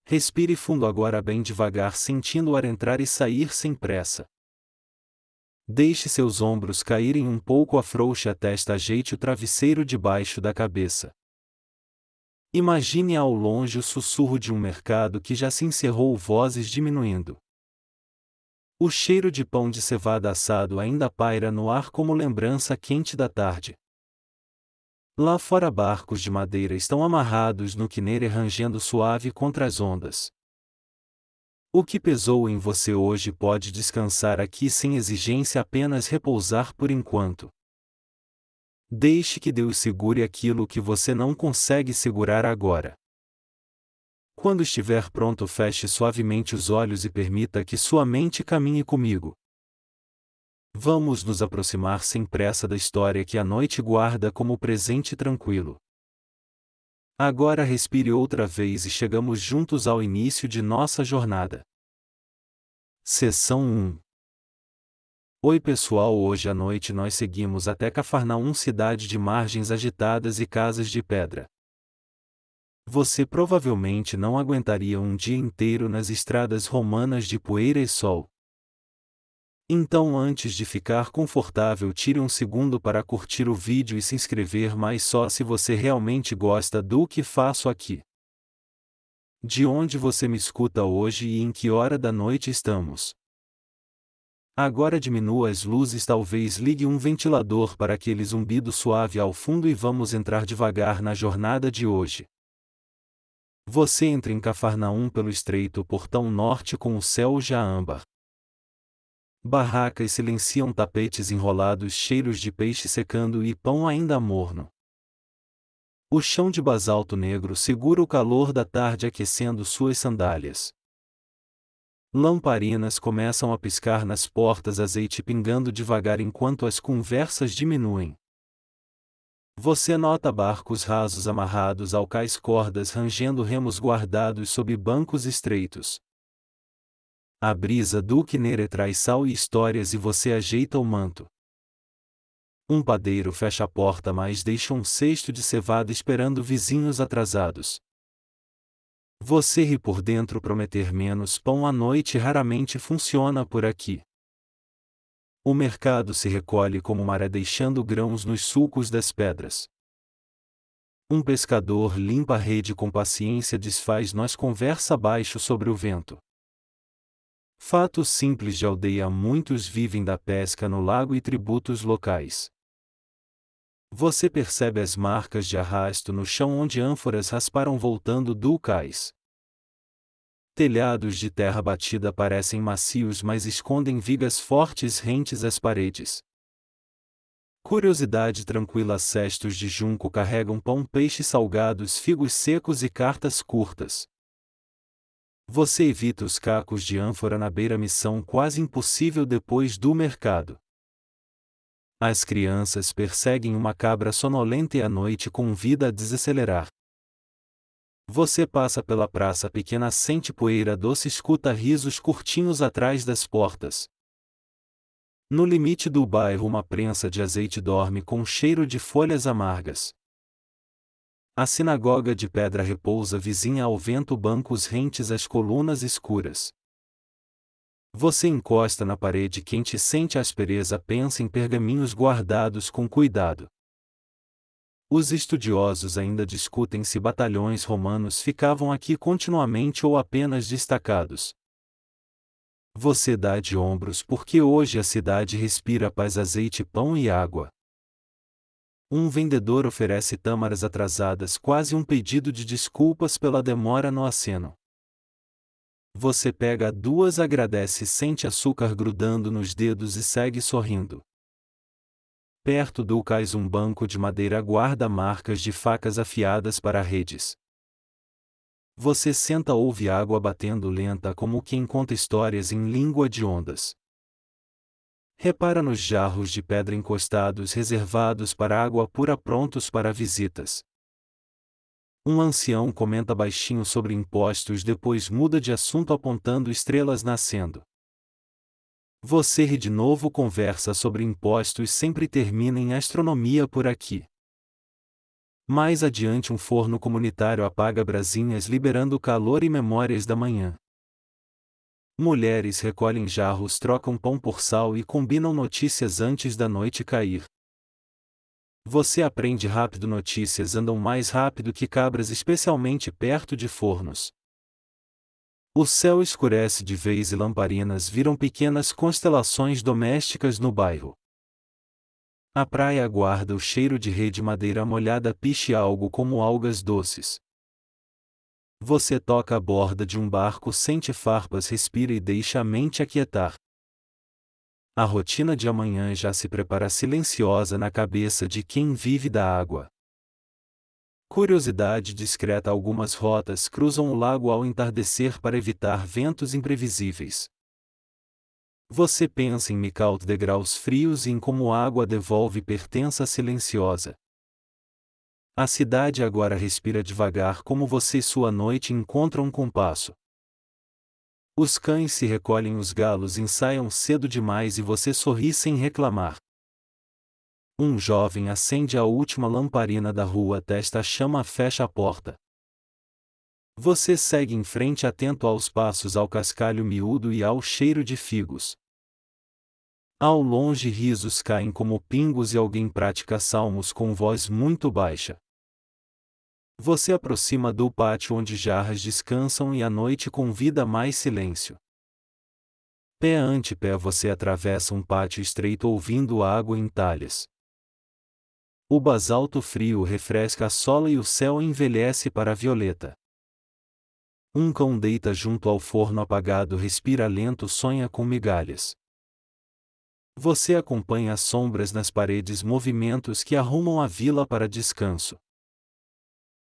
Respire fundo agora bem devagar, sentindo o ar entrar e sair sem pressa. Deixe seus ombros caírem um pouco, afrouxe a testa, ajeite o travesseiro debaixo da cabeça. Imagine ao longe o sussurro de um mercado que já se encerrou, vozes diminuindo. O cheiro de pão de cevada assado ainda paira no ar como lembrança quente da tarde. Lá fora barcos de madeira estão amarrados no quinere, rangendo suave contra as ondas. O que pesou em você hoje pode descansar aqui sem exigência, apenas repousar por enquanto. Deixe que Deus segure aquilo que você não consegue segurar agora. Quando estiver pronto, feche suavemente os olhos e permita que sua mente caminhe comigo. Vamos nos aproximar sem pressa da história que a noite guarda como presente tranquilo. Agora respire outra vez e chegamos juntos ao início de nossa jornada. Seção 1. Oi pessoal, hoje à noite nós seguimos até Cafarnaum, cidade de margens agitadas e casas de pedra. Você provavelmente não aguentaria um dia inteiro nas estradas romanas de poeira e sol. Então, antes de ficar confortável, tire um segundo para curtir o vídeo e se inscrever, mas só se você realmente gosta do que faço aqui. De onde você me escuta hoje e em que hora da noite estamos? Agora diminua as luzes, talvez ligue um ventilador para aquele zumbido suave ao fundo e vamos entrar devagar na jornada de hoje. Você entra em Cafarnaum pelo estreito portão norte com o céu já âmbar. Barracas silenciam, tapetes enrolados, cheiros de peixe secando e pão ainda morno. O chão de basalto negro segura o calor da tarde, aquecendo suas sandálias. Lamparinas começam a piscar nas portas, azeite pingando devagar enquanto as conversas diminuem. Você nota barcos rasos amarrados ao cais, cordas rangendo, remos guardados sob bancos estreitos. A brisa do quinere traz sal e histórias e você ajeita o manto. Um padeiro fecha a porta, mas deixa um cesto de cevada esperando vizinhos atrasados. Você ri por dentro, prometer menos pão à noite raramente funciona por aqui. O mercado se recolhe como maré, deixando grãos nos sulcos das pedras. Um pescador limpa a rede com paciência, desfaz nós, conversa baixo sobre o vento. Fatos simples de aldeia, muitos vivem da pesca no lago e tributos locais. Você percebe as marcas de arrasto no chão onde ânforas rasparam voltando do cais. Telhados de terra batida parecem macios, mas escondem vigas fortes rentes às paredes. Curiosidade tranquila, cestos de junco carregam pão, peixe salgados, figos secos e cartas curtas. Você evita os cacos de ânfora na beira, missão quase impossível depois do mercado. As crianças perseguem uma cabra sonolenta e a noite convida a desacelerar. Você passa pela praça pequena, sente poeira doce, escuta risos curtinhos atrás das portas. No limite do bairro, uma prensa de azeite dorme com cheiro de folhas amargas. A sinagoga de pedra repousa vizinha ao vento, bancos rentes às colunas escuras. Você encosta na parede quente, sente a aspereza, pensa em pergaminhos guardados com cuidado. Os estudiosos ainda discutem se batalhões romanos ficavam aqui continuamente ou apenas destacados. Você dá de ombros porque hoje a cidade respira paz, azeite, pão e água. Um vendedor oferece tâmaras atrasadas, quase um pedido de desculpas pela demora no aceno. Você pega duas, agradece, sente açúcar grudando nos dedos e segue sorrindo. Perto do cais, um banco de madeira guarda marcas de facas afiadas para redes. Você senta, ouve água batendo lenta como quem conta histórias em língua de ondas. Repara nos jarros de pedra encostados, reservados para água pura, prontos para visitas. Um ancião comenta baixinho sobre impostos, depois muda de assunto apontando estrelas nascendo. Você ri de novo, conversa sobre impostos sempre termina em astronomia por aqui. Mais adiante um forno comunitário apaga brasinhas liberando calor e memórias da manhã. Mulheres recolhem jarros, trocam pão por sal e combinam notícias antes da noite cair. Você aprende rápido, notícias andam mais rápido que cabras, especialmente perto de fornos. O céu escurece de vez e lamparinas viram pequenas constelações domésticas no bairro. A praia aguarda o cheiro de rede, madeira molhada piche algo como algas doces. Você toca a borda de um barco, sente farpas, respira e deixa a mente aquietar. A rotina de amanhã já se prepara silenciosa na cabeça de quem vive da água. Curiosidade discreta: algumas rotas cruzam o lago ao entardecer para evitar ventos imprevisíveis. Você pensa em Micaut, degraus frios, e em como a água devolve pertença silenciosa. A cidade agora respira devagar como você, sua noite encontra um compasso. Os cães se recolhem, os galos ensaiam cedo demais e você sorri sem reclamar. Um jovem acende a última lamparina da rua, testa a chama, fecha a porta. Você segue em frente, atento aos passos, ao cascalho miúdo e ao cheiro de figos. Ao longe risos caem como pingos e alguém pratica salmos com voz muito baixa. Você aproxima do pátio onde jarras descansam e a noite convida mais silêncio. Pé ante pé você atravessa um pátio estreito ouvindo água em talhas. O basalto frio refresca a sola e o céu envelhece para violeta. Um cão deita junto ao forno apagado, respira lento, sonha com migalhas. Você acompanha as sombras nas paredes, movimentos que arrumam a vila para descanso.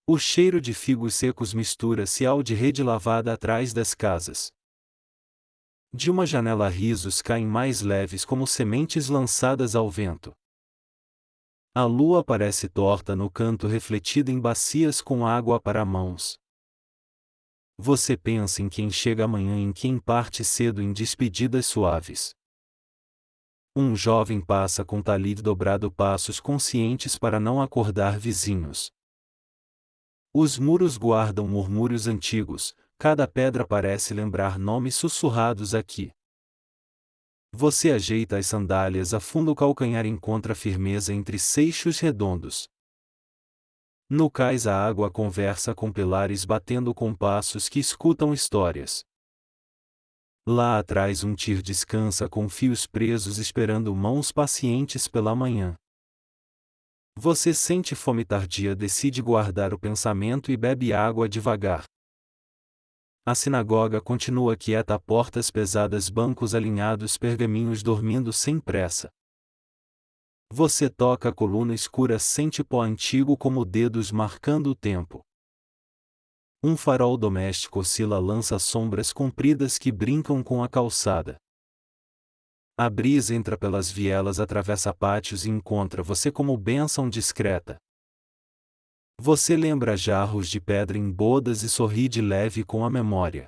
O cheiro de figos secos mistura-se ao de rede lavada atrás das casas. De uma janela risos caem mais leves como sementes lançadas ao vento. A lua parece torta no canto, refletida em bacias com água para mãos. Você pensa em quem chega amanhã, em quem parte cedo, em despedidas suaves. Um jovem passa com talide dobrado, passos conscientes para não acordar vizinhos. Os muros guardam murmúrios antigos, cada pedra parece lembrar nomes sussurrados aqui. Você ajeita as sandálias, afunda o calcanhar, encontra firmeza entre seixos redondos. No cais a água conversa com pilares, batendo com passos que escutam histórias. Lá atrás um tir descansa com fios presos, esperando mãos pacientes pela manhã. Você sente fome tardia, decide guardar o pensamento e bebe água devagar. A sinagoga continua quieta, portas pesadas, bancos alinhados, pergaminhos dormindo sem pressa. Você toca a coluna escura, sente pó antigo como dedos marcando o tempo. Um farol doméstico oscila, lança sombras compridas que brincam com a calçada. A brisa entra pelas vielas, atravessa pátios e encontra você como bênção discreta. Você lembra jarros de pedra em bodas e sorri de leve com a memória.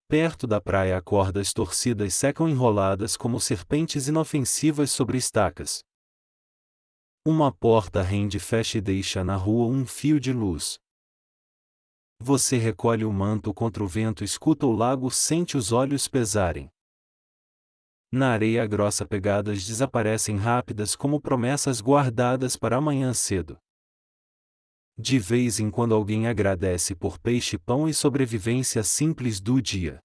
Perto da praia, cordas torcidas secam enroladas como serpentes inofensivas sobre estacas. Uma porta rende, fecha e deixa na rua um fio de luz. Você recolhe o manto contra o vento, escuta o lago, sente os olhos pesarem. Na areia grossa pegadas desaparecem rápidas como promessas guardadas para amanhã cedo. De vez em quando alguém agradece por peixe, pão e sobrevivência simples do dia.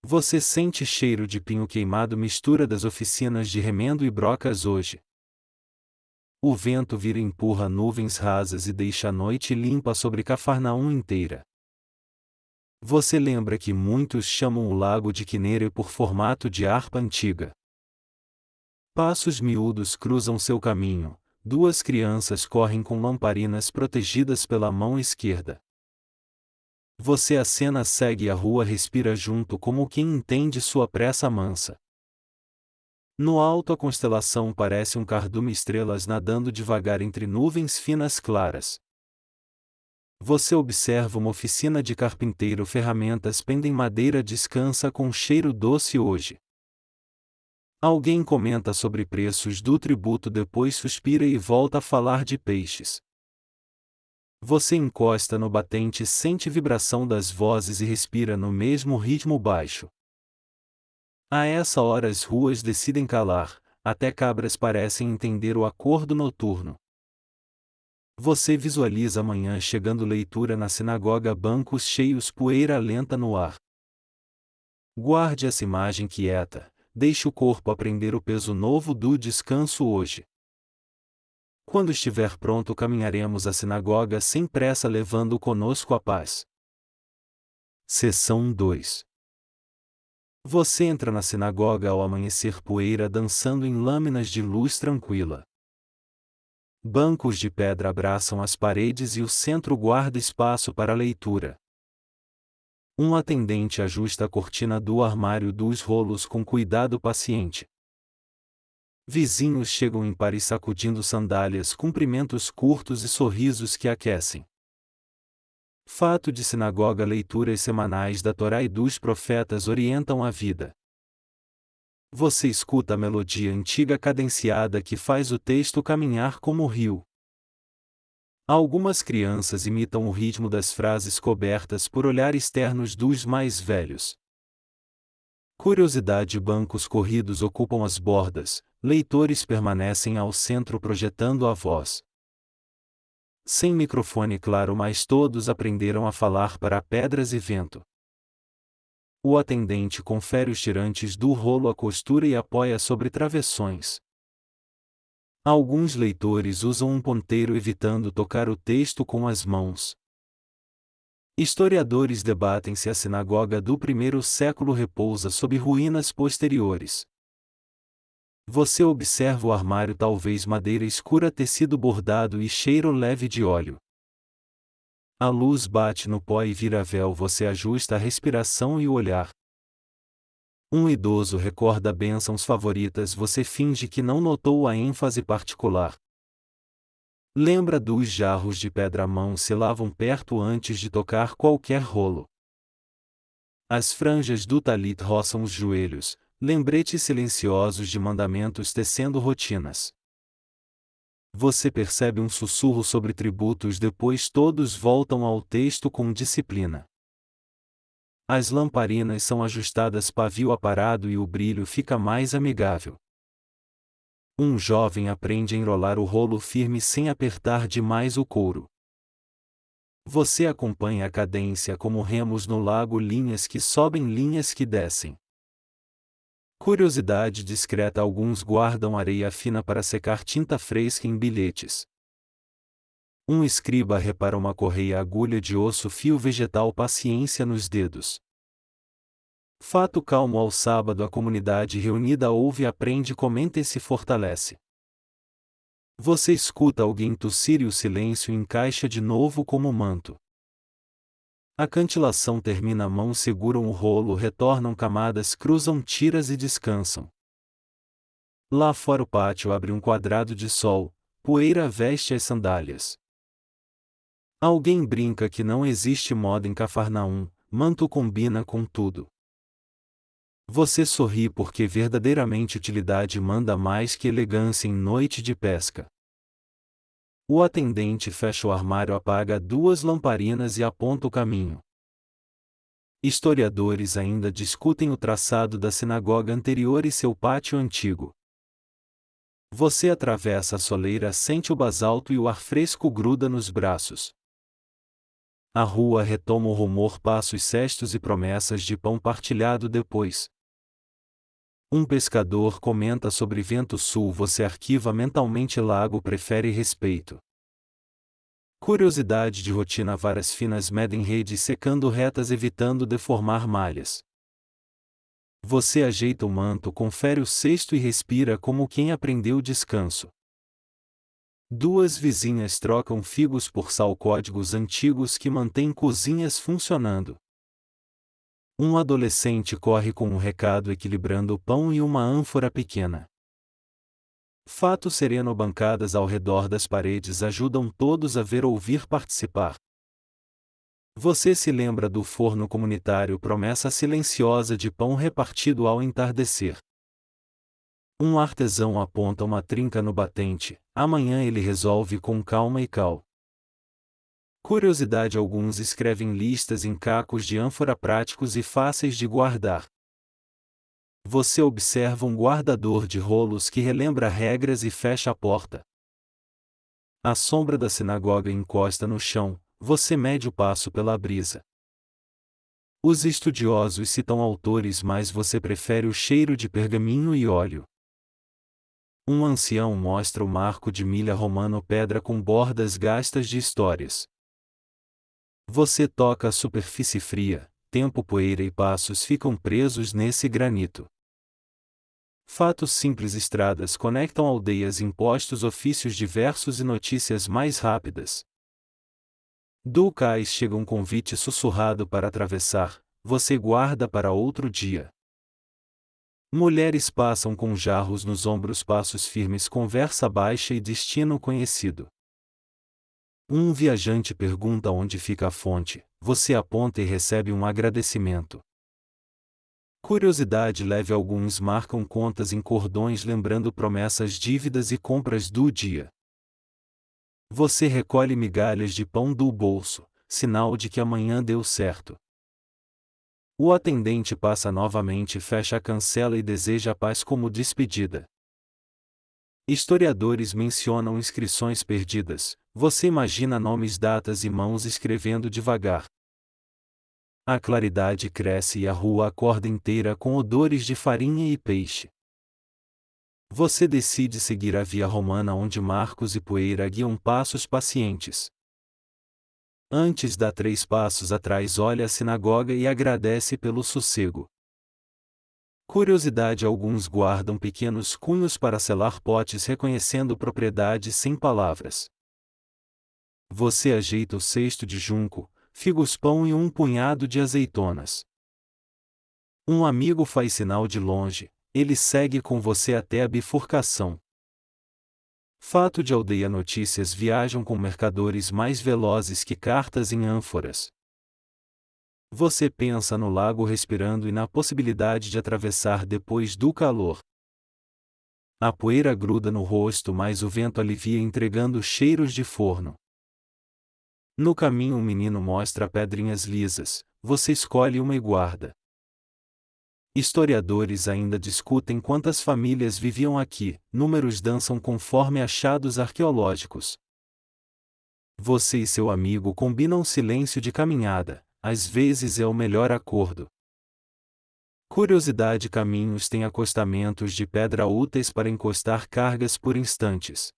Você sente cheiro de pinho queimado, mistura das oficinas de remendo e brocas hoje. O vento vira e empurra nuvens rasas e deixa a noite limpa sobre Cafarnaum inteira. Você lembra que muitos chamam o lago de Quinérea por formato de harpa antiga. Passos miúdos cruzam seu caminho, duas crianças correm com lamparinas protegidas pela mão esquerda. Você acena, segue a rua, respira junto como quem entende sua pressa mansa. No alto a constelação parece um cardume, estrelas nadando devagar entre nuvens finas claras. Você observa uma oficina de carpinteiro, ferramentas pendem, madeira descansa com cheiro doce hoje. Alguém comenta sobre preços do tributo, depois suspira e volta a falar de peixes. Você encosta no batente, sente vibração das vozes e respira no mesmo ritmo baixo. A essa hora as ruas decidem calar, até cabras parecem entender o acordo noturno. Você visualiza amanhã chegando, leitura na sinagoga, bancos cheios, poeira lenta no ar. Guarde essa imagem quieta, deixe o corpo aprender o peso novo do descanso hoje. Quando estiver pronto, caminharemos à sinagoga sem pressa, levando conosco a paz. Seção 2. Você entra na sinagoga ao amanhecer, poeira dançando em lâminas de luz tranquila. Bancos de pedra abraçam as paredes e o centro guarda espaço para a leitura. Um atendente ajusta a cortina do armário dos rolos com cuidado paciente. Vizinhos chegam em pares sacudindo sandálias, cumprimentos curtos e sorrisos que aquecem. Fato de sinagoga, leituras semanais da Torá e dos profetas orientam a vida. Você escuta a melodia antiga cadenciada que faz o texto caminhar como o rio. Algumas crianças imitam o ritmo das frases cobertas por olhares ternos dos mais velhos. Curiosidade, bancos corridos ocupam as bordas, leitores permanecem ao centro projetando a voz. Sem microfone claro, mas todos aprenderam a falar para pedras e vento. O atendente confere os tirantes do rolo, a costura e apoia sobre travessões. Alguns leitores usam um ponteiro evitando tocar o texto com as mãos. Historiadores debatem se a sinagoga do primeiro século repousa sob ruínas posteriores. Você observa o armário, talvez madeira escura, tecido bordado e cheiro leve de óleo. A luz bate no pó e vira véu, você ajusta a respiração e o olhar. Um idoso recorda bênçãos favoritas, você finge que não notou a ênfase particular. Lembra dos jarros de pedra, a mão se lavam perto antes de tocar qualquer rolo. As franjas do talit roçam os joelhos, lembretes silenciosos de mandamentos tecendo rotinas. Você percebe um sussurro sobre tributos, depois todos voltam ao texto com disciplina. As lamparinas são ajustadas, pavio aparado e o brilho fica mais amigável. Um jovem aprende a enrolar o rolo firme sem apertar demais o couro. Você acompanha a cadência como remos no lago, linhas que sobem, linhas que descem. Curiosidade discreta, alguns guardam areia fina para secar tinta fresca em bilhetes. Um escriba repara uma correia, agulha de osso, fio vegetal, paciência nos dedos. Fato calmo ao sábado, a comunidade reunida ouve, aprende, comenta e se fortalece. Você escuta alguém tossir e o silêncio encaixa de novo como manto. A cantilação termina, a mão seguram o rolo, retornam camadas, cruzam tiras e descansam. Lá fora o pátio abre um quadrado de sol, poeira veste as sandálias. Alguém brinca que não existe moda em Cafarnaum, manto combina com tudo. Você sorri porque verdadeiramente utilidade manda mais que elegância em noite de pesca. O atendente fecha o armário, apaga 2 lamparinas e aponta o caminho. Historiadores ainda discutem o traçado da sinagoga anterior e seu pátio antigo. Você atravessa a soleira, sente o basalto e o ar fresco gruda nos braços. A rua retoma o rumor, passos, cestos e promessas de pão partilhado depois. Um pescador comenta sobre vento sul, você arquiva mentalmente lago, prefere respeito. Curiosidade de rotina, varas finas medem redes secando retas, evitando deformar malhas. Você ajeita o manto, confere o cesto e respira como quem aprendeu descanso. 2 vizinhas trocam figos por sal, códigos antigos que mantêm cozinhas funcionando. Um adolescente corre com um recado, equilibrando o pão e uma ânfora pequena. Fato sereno, bancadas ao redor das paredes ajudam todos a ver, ouvir, participar. Você se lembra do forno comunitário, promessa silenciosa de pão repartido ao entardecer. Um artesão aponta uma trinca no batente, amanhã ele resolve com calma e cal. Curiosidade: alguns escrevem listas em cacos de ânfora práticos e fáceis de guardar. Você observa um guardador de rolos que relembra regras e fecha a porta. A sombra da sinagoga encosta no chão, você mede o passo pela brisa. Os estudiosos citam autores, mas você prefere o cheiro de pergaminho e óleo. Um ancião mostra o marco de milha romano, pedra com bordas gastas de histórias. Você toca a superfície fria, tempo, poeira e passos ficam presos nesse granito. Fatos simples: estradas conectam aldeias, impostos, ofícios diversos e notícias mais rápidas. Do cais chega um convite sussurrado para atravessar, você guarda para outro dia. Mulheres passam com jarros nos ombros, passos firmes, conversa baixa e destino conhecido. Um viajante pergunta onde fica a fonte, você aponta e recebe um agradecimento. Curiosidade leve: alguns marcam contas em cordões, lembrando promessas, dívidas e compras do dia. Você recolhe migalhas de pão do bolso, sinal de que amanhã deu certo. O atendente passa novamente, fecha a cancela e deseja a paz como despedida. Historiadores mencionam inscrições perdidas, você imagina nomes, datas e mãos escrevendo devagar. A claridade cresce e a rua acorda inteira com odores de farinha e peixe. Você decide seguir a via romana, onde marcos e poeira guiam passos pacientes. Antes dá 3 passos atrás, olha a sinagoga e agradece pelo sossego. Curiosidade: alguns guardam pequenos cunhos para selar potes, reconhecendo propriedade sem palavras. Você ajeita o cesto de junco, figos, pão e um punhado de azeitonas. Um amigo faz sinal de longe, ele segue com você até a bifurcação. Fato de aldeia: notícias viajam com mercadores mais velozes que cartas em ânforas. Você pensa no lago respirando e na possibilidade de atravessar depois do calor. A poeira gruda no rosto, mas o vento alivia, entregando cheiros de forno. No caminho, um menino mostra pedrinhas lisas, você escolhe uma e guarda. Historiadores ainda discutem quantas famílias viviam aqui, números dançam conforme achados arqueológicos. Você e seu amigo combinam silêncio de caminhada, às vezes é o melhor acordo. Curiosidade: caminhos têm acostamentos de pedra úteis para encostar cargas por instantes.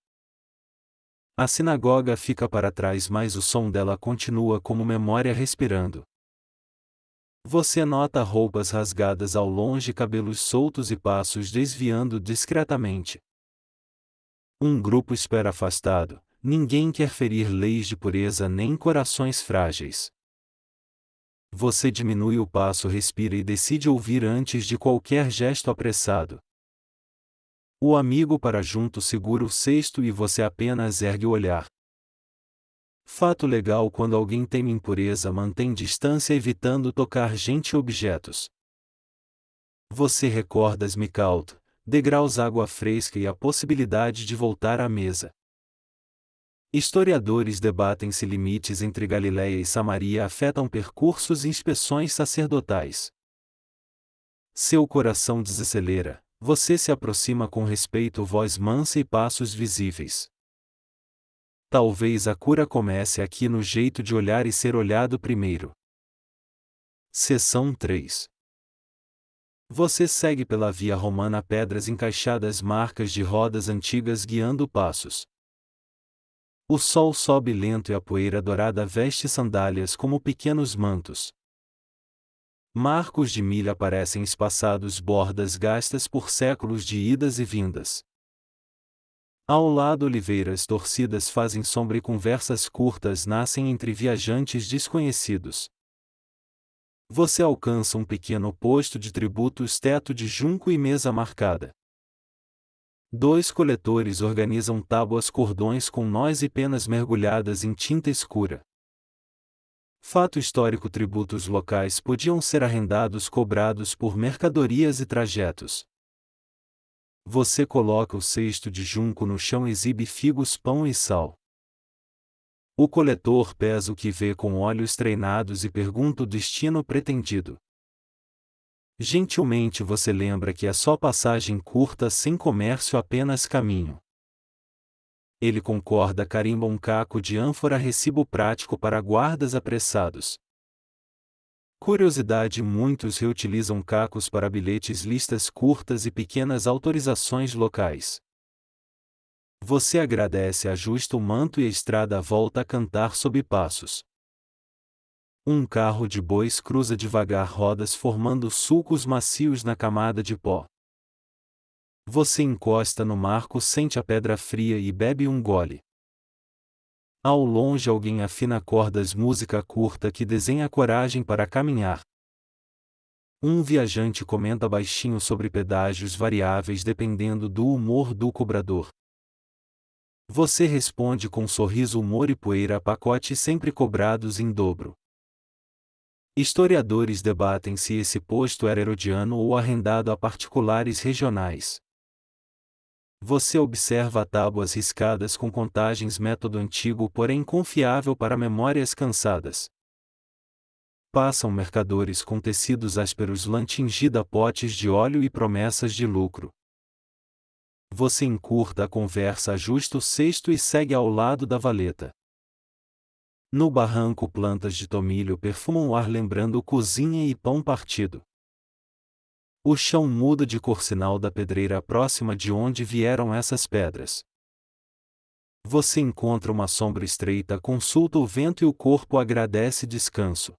A sinagoga fica para trás, mas o som dela continua como memória respirando. Você nota roupas rasgadas ao longe, cabelos soltos e passos desviando discretamente. Um grupo espera afastado, ninguém quer ferir leis de pureza nem corações frágeis. Você diminui o passo, respira e decide ouvir antes de qualquer gesto apressado. O amigo para junto, segura o cesto e você apenas ergue o olhar. Fato legal: quando alguém teme impureza, mantém distância, evitando tocar gente e objetos. Você recorda Smicalto, degraus, água fresca e a possibilidade de voltar à mesa. Historiadores debatem se limites entre Galiléia e Samaria afetam percursos e inspeções sacerdotais. Seu coração desacelera, você se aproxima com respeito, voz mansa e passos visíveis. Talvez a cura comece aqui, no jeito de olhar e ser olhado primeiro. Seção 3. Você segue pela via romana, pedras encaixadas, marcas de rodas antigas guiando passos. O sol sobe lento e a poeira dourada veste sandálias como pequenos mantos. Marcos de milha aparecem espaçados, bordas gastas por séculos de idas e vindas. Ao lado, oliveiras torcidas fazem sombra e conversas curtas nascem entre viajantes desconhecidos. Você alcança um pequeno posto de tributos, teto de junco e mesa marcada. 2 coletores organizam tábuas, cordões com nós e penas mergulhadas em tinta escura. Fato histórico: tributos locais podiam ser arrendados, cobrados por mercadorias e trajetos. Você coloca o cesto de junco no chão e exibe figos, pão e sal. O coletor pesa o que vê com olhos treinados e pergunta o destino pretendido. Gentilmente você lembra que é só passagem curta, sem comércio, apenas caminho. Ele concorda, carimba um caco de ânfora, recibo prático para guardas apressados. Curiosidade: muitos reutilizam cacos para bilhetes, listas curtas e pequenas autorizações locais. Você agradece, ajusta o manto e a estrada volta a cantar sob passos. Um carro de bois cruza devagar rodas, formando sulcos macios na camada de pó. Você encosta no marco, sente a pedra fria e bebe um gole. Ao longe alguém afina cordas, música curta que desenha coragem para caminhar. Um viajante comenta baixinho sobre pedágios variáveis dependendo do humor do cobrador. Você responde com sorriso, humor e poeira, pacotes sempre cobrados em dobro. Historiadores debatem se esse posto era herodiano ou arrendado a particulares regionais. Você observa tábuas riscadas com contagens, método antigo porém confiável para memórias cansadas. Passam mercadores com tecidos ásperos, lã tingida, potes de óleo e promessas de lucro. Você encurta a conversa, ajusta o cesto e segue ao lado da valeta. No barranco, plantas de tomilho perfumam o ar, lembrando cozinha e pão partido. O chão muda de cor, sinal da pedreira próxima de onde vieram essas pedras. Você encontra uma sombra estreita, consulta o vento e o corpo agradece descanso.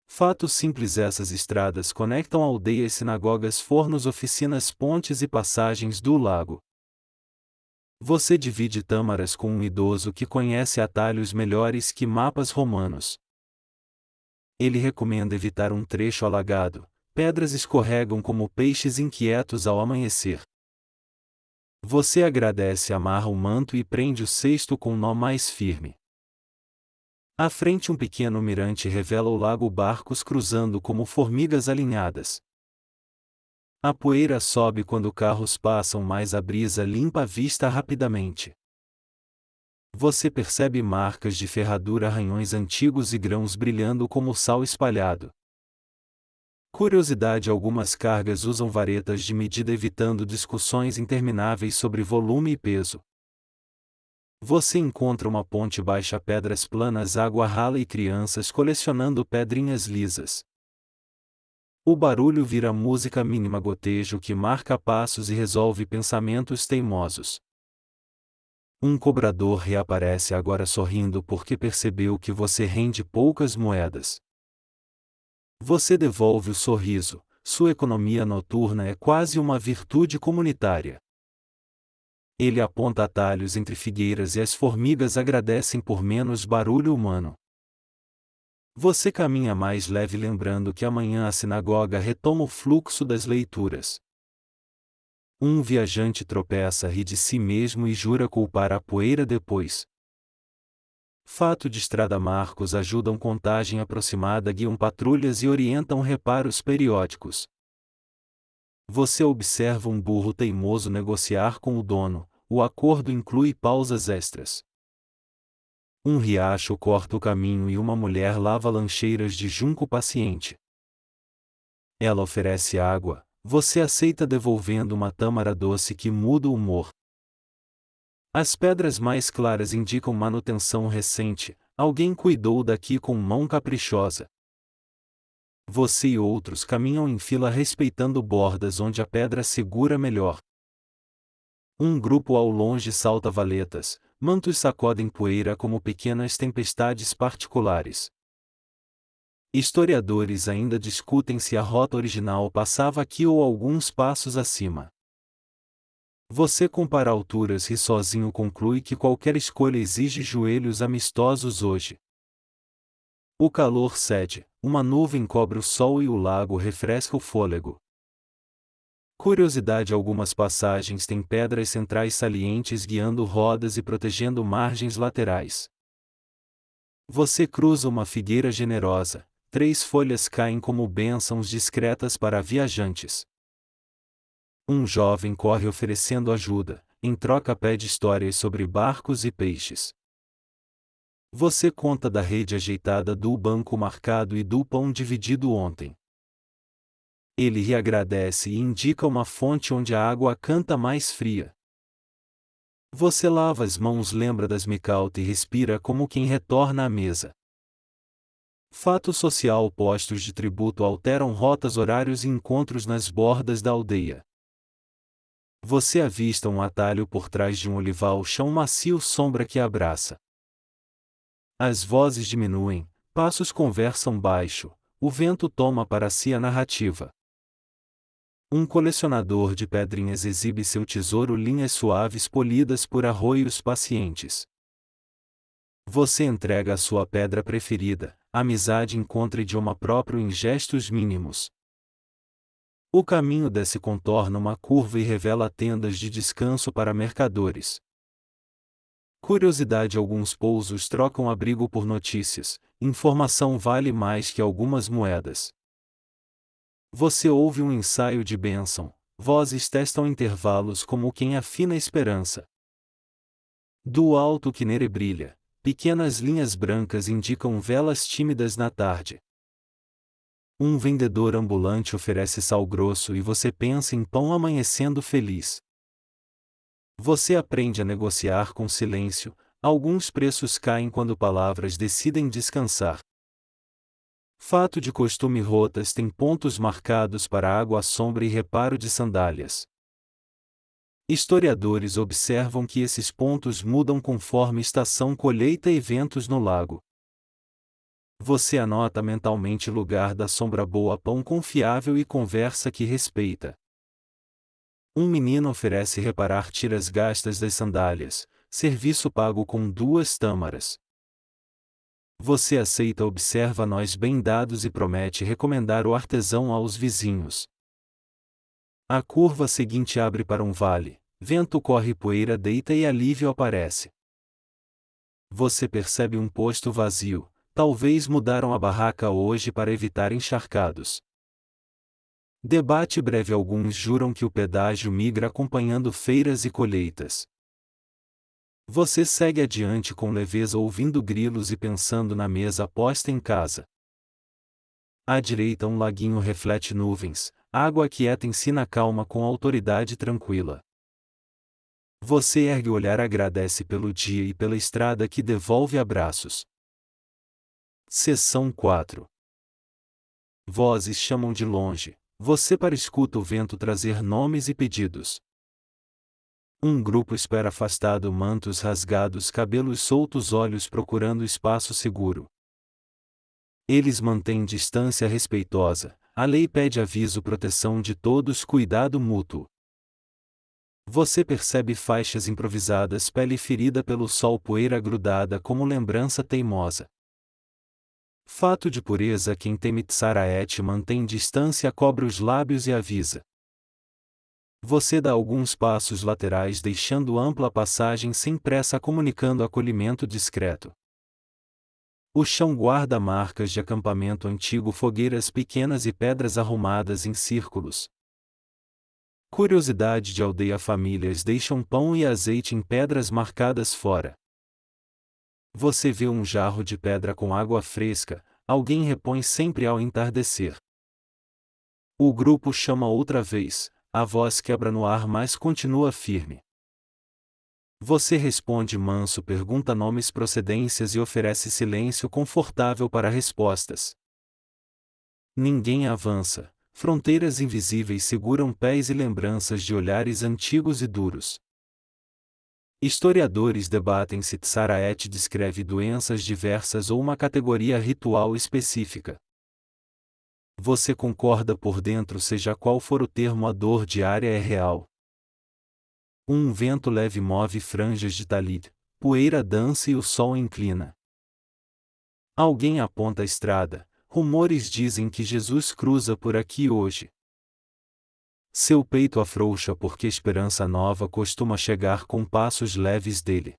Fato simples: essas estradas conectam aldeias, sinagogas, fornos, oficinas, pontes e passagens do lago. Você divide tâmaras com um idoso que conhece atalhos melhores que mapas romanos. Ele recomenda evitar um trecho alagado, pedras escorregam como peixes inquietos ao amanhecer. Você agradece, amarra o manto e prende o cesto com um nó mais firme. À frente, um pequeno mirante revela o lago, barcos cruzando como formigas alinhadas. A poeira sobe quando carros passam, mas a brisa limpa a vista rapidamente. Você percebe marcas de ferradura, arranhões antigos e grãos brilhando como sal espalhado. Curiosidade: algumas cargas usam varetas de medida, evitando discussões intermináveis sobre volume e peso. Você encontra uma ponte baixa, pedras planas, água rala e crianças colecionando pedrinhas lisas. O barulho vira música mínima, gotejo que marca passos e resolve pensamentos teimosos. Um cobrador reaparece, agora sorrindo porque percebeu que você rende poucas moedas. Você devolve o sorriso, sua economia noturna é quase uma virtude comunitária. Ele aponta atalhos entre figueiras e as formigas agradecem por menos barulho humano. Você caminha mais leve, lembrando que amanhã a sinagoga retoma o fluxo das leituras. Um viajante tropeça, ri de si mesmo e jura culpar a poeira depois. Fato de estrada: marcos ajudam contagem aproximada, guiam patrulhas e orientam reparos periódicos. Você observa um burro teimoso negociar com o dono, o acordo inclui pausas extras. Um riacho corta o caminho e uma mulher lava lancheiras de junco paciente. Ela oferece água, você aceita devolvendo uma tâmara doce que muda o humor. As pedras mais claras indicam manutenção recente, alguém cuidou daqui com mão caprichosa. Você e outros caminham em fila respeitando bordas onde a pedra segura melhor. Um grupo ao longe salta valetas, mantos sacodem poeira como pequenas tempestades particulares. Historiadores ainda discutem se a rota original passava aqui ou alguns passos acima. Você compara alturas e sozinho conclui que qualquer escolha exige joelhos amistosos hoje. O calor cede, uma nuvem cobre o sol e o lago refresca o fôlego. Curiosidade: algumas passagens têm pedras centrais salientes guiando rodas e protegendo margens laterais. Você cruza uma figueira generosa, 3 folhas caem como bênçãos discretas para viajantes. Um jovem corre oferecendo ajuda, em troca pede histórias sobre barcos e peixes. Você conta da rede ajeitada do banco marcado e do pão dividido ontem. Ele lhe agradece e indica uma fonte onde a água canta mais fria. Você lava as mãos, lembra das Micaute e respira como quem retorna à mesa. Fato social: postos de tributo alteram rotas, horários e encontros nas bordas da aldeia. Você avista um atalho por trás de um olival, chão macio, sombra que abraça. As vozes diminuem, passos conversam baixo, o vento toma para si a narrativa. Um colecionador de pedrinhas exibe seu tesouro, linhas suaves polidas por arroios pacientes. Você entrega a sua pedra preferida, a amizade encontra idioma próprio em gestos mínimos. O caminho desce, contorna uma curva e revela tendas de descanso para mercadores. Curiosidade: alguns pousos trocam abrigo por notícias, informação vale mais que algumas moedas. Você ouve um ensaio de bênção, vozes testam intervalos como quem afina a esperança. Do alto que nele brilha, pequenas linhas brancas indicam velas tímidas na tarde. Um vendedor ambulante oferece sal grosso e você pensa em pão amanhecendo feliz. Você aprende a negociar com silêncio, alguns preços caem quando palavras decidem descansar. Fato de costume: rotas têm pontos marcados para água, sombra e reparo de sandálias. Historiadores observam que esses pontos mudam conforme estação, colheita e ventos no lago. Você anota mentalmente lugar da sombra boa, pão confiável e conversa que respeita. Um menino oferece reparar tiras gastas das sandálias, serviço pago com 2 tâmaras. Você aceita, observa nós bem dados e promete recomendar o artesão aos vizinhos. A curva seguinte abre para um vale, vento corre, poeira deita e alívio aparece. Você percebe um posto vazio, talvez mudaram a barraca hoje para evitar encharcados. Debate breve: alguns juram que o pedágio migra acompanhando feiras e colheitas. Você segue adiante com leveza, ouvindo grilos e pensando na mesa posta em casa. À direita um laguinho reflete nuvens, água quieta ensina calma com autoridade tranquila. Você ergue o olhar, agradece pelo dia e pela estrada que devolve abraços. Seção 4. Vozes chamam de longe, você para escuta o vento trazer nomes e pedidos. Um grupo espera afastado, mantos rasgados, cabelos soltos, olhos procurando espaço seguro. Eles mantêm distância respeitosa, a lei pede aviso, proteção de todos, cuidado mútuo. Você percebe faixas improvisadas, pele ferida pelo sol, poeira grudada como lembrança teimosa. Fato de pureza: quem teme Tsaraete mantém distância, cobre os lábios e avisa. Você dá alguns passos laterais, deixando ampla passagem sem pressa, comunicando acolhimento discreto. O chão guarda marcas de acampamento antigo, fogueiras pequenas e pedras arrumadas em círculos. Curiosidade de aldeia: famílias deixam pão e azeite em pedras marcadas fora. Você vê um jarro de pedra com água fresca, alguém repõe sempre ao entardecer. O grupo chama outra vez, a voz quebra no ar, mas continua firme. Você responde manso, pergunta nomes, procedências e oferece silêncio confortável para respostas. Ninguém avança, fronteiras invisíveis seguram pés e lembranças de olhares antigos e duros. Historiadores debatem se Tsaraete descreve doenças diversas ou uma categoria ritual específica. Você concorda por dentro, seja qual for o termo, a dor diária é real. Um vento leve move franjas de talit, poeira dança e o sol inclina. Alguém aponta a estrada, rumores dizem que Jesus cruza por aqui hoje. Seu peito afrouxa porque esperança nova costuma chegar com passos leves dele.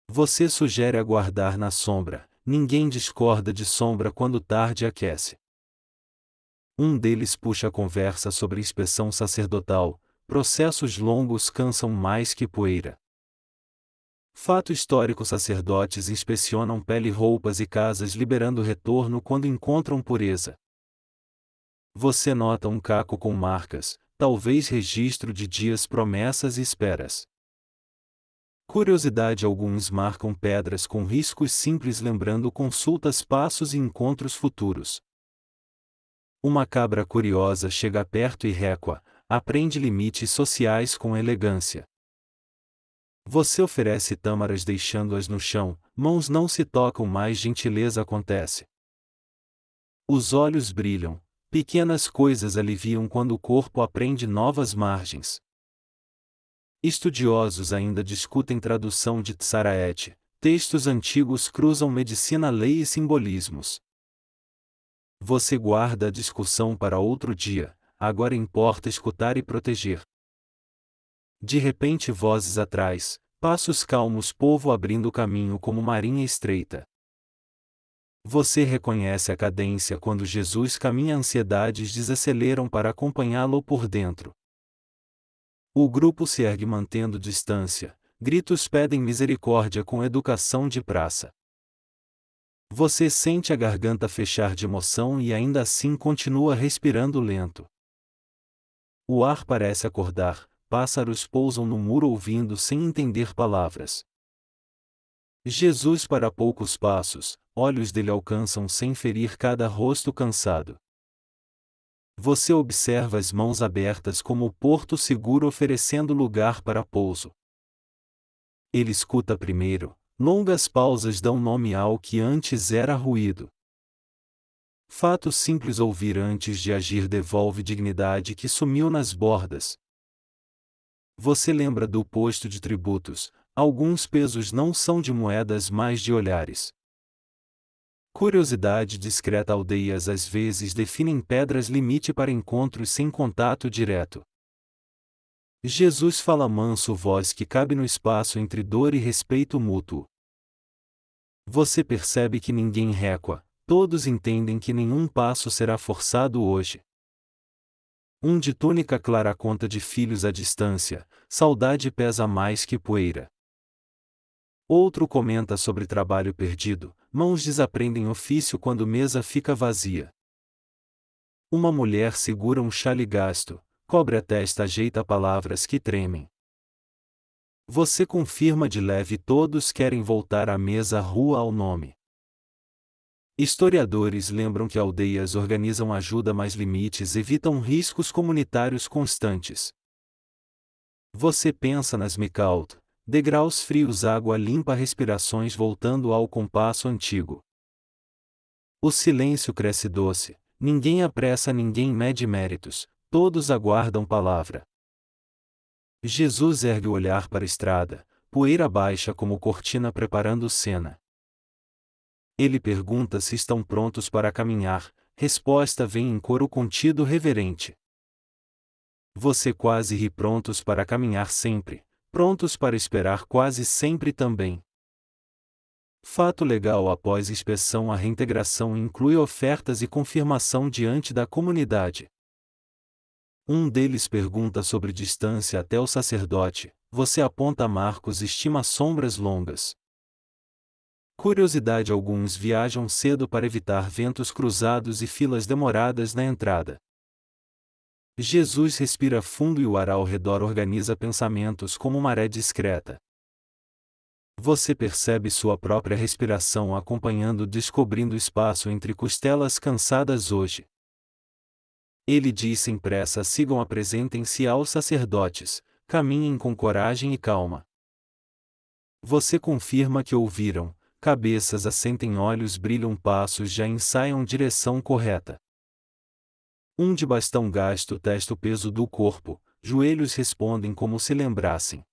Você sugere aguardar na sombra, ninguém discorda de sombra quando tarde aquece. Um deles puxa a conversa sobre inspeção sacerdotal: processos longos cansam mais que poeira. Fato histórico: sacerdotes inspecionam pele, roupas e casas, liberando retorno quando encontram pureza. Você nota um caco com marcas, talvez registro de dias, promessas e esperas. Curiosidade: alguns marcam pedras com riscos simples, lembrando consultas, passos e encontros futuros. Uma cabra curiosa chega perto e recua, aprende limites sociais com elegância. Você oferece tâmaras deixando-as no chão, mãos não se tocam, mais gentileza acontece. Os olhos brilham, pequenas coisas aliviam quando o corpo aprende novas margens. Estudiosos ainda discutem tradução de Tsaraete, textos antigos cruzam medicina, lei e simbolismos. Você guarda a discussão para outro dia, agora importa escutar e proteger. De repente, vozes atrás, passos calmos, povo abrindo caminho como marinha estreita. Você reconhece a cadência quando Jesus caminha, ansiedades desaceleram para acompanhá-lo por dentro. O grupo se ergue mantendo distância, gritos pedem misericórdia com educação de praça. Você sente a garganta fechar de emoção e ainda assim continua respirando lento. O ar parece acordar, pássaros pousam no muro ouvindo sem entender palavras. Jesus para poucos passos, olhos dele alcançam sem ferir cada rosto cansado. Você observa as mãos abertas como o porto seguro oferecendo lugar para pouso. Ele escuta primeiro, longas pausas dão nome ao que antes era ruído. Fato simples: ouvir antes de agir devolve dignidade que sumiu nas bordas. Você lembra do posto de tributos: alguns pesos não são de moedas, mas de olhares. Curiosidade discreta: aldeias às vezes definem pedras limite para encontros sem contato direto. Jesus fala manso, voz que cabe no espaço entre dor e respeito mútuo. Você percebe que ninguém recua, todos entendem que nenhum passo será forçado hoje. Um de túnica clara conta de filhos à distância, saudade pesa mais que poeira. Outro comenta sobre trabalho perdido, mãos desaprendem ofício quando mesa fica vazia. Uma mulher segura um chale gasto, cobre a testa, ajeita palavras que tremem. Você confirma de leve: todos querem voltar à mesa, rua ao nome. Historiadores lembram que aldeias organizam ajuda, mas limites evitam riscos comunitários constantes. Você pensa nas Mikaut, degraus frios, água limpa, respirações voltando ao compasso antigo. O silêncio cresce doce, ninguém apressa, ninguém mede méritos, todos aguardam palavra. Jesus ergue o olhar para a estrada, poeira baixa como cortina preparando cena. Ele pergunta se estão prontos para caminhar, resposta vem em coro contido, reverente. Você quase ri: prontos para caminhar sempre, prontos para esperar quase sempre também. Fato legal: após inspeção, a reintegração inclui ofertas e confirmação diante da comunidade. Um deles pergunta sobre distância até o sacerdote, você aponta Marcos, estima sombras longas. Curiosidade: alguns viajam cedo para evitar ventos cruzados e filas demoradas na entrada. Jesus respira fundo e o ar ao redor organiza pensamentos como maré discreta. Você percebe sua própria respiração acompanhando, descobrindo espaço entre costelas cansadas hoje. Ele diz sem pressa: sigam, apresentem-se aos sacerdotes, caminhem com coragem e calma. Você confirma que ouviram, cabeças assentem, olhos brilham, passos já ensaiam direção correta. Um de bastão gasto testa o peso do corpo, joelhos respondem como se lembrassem.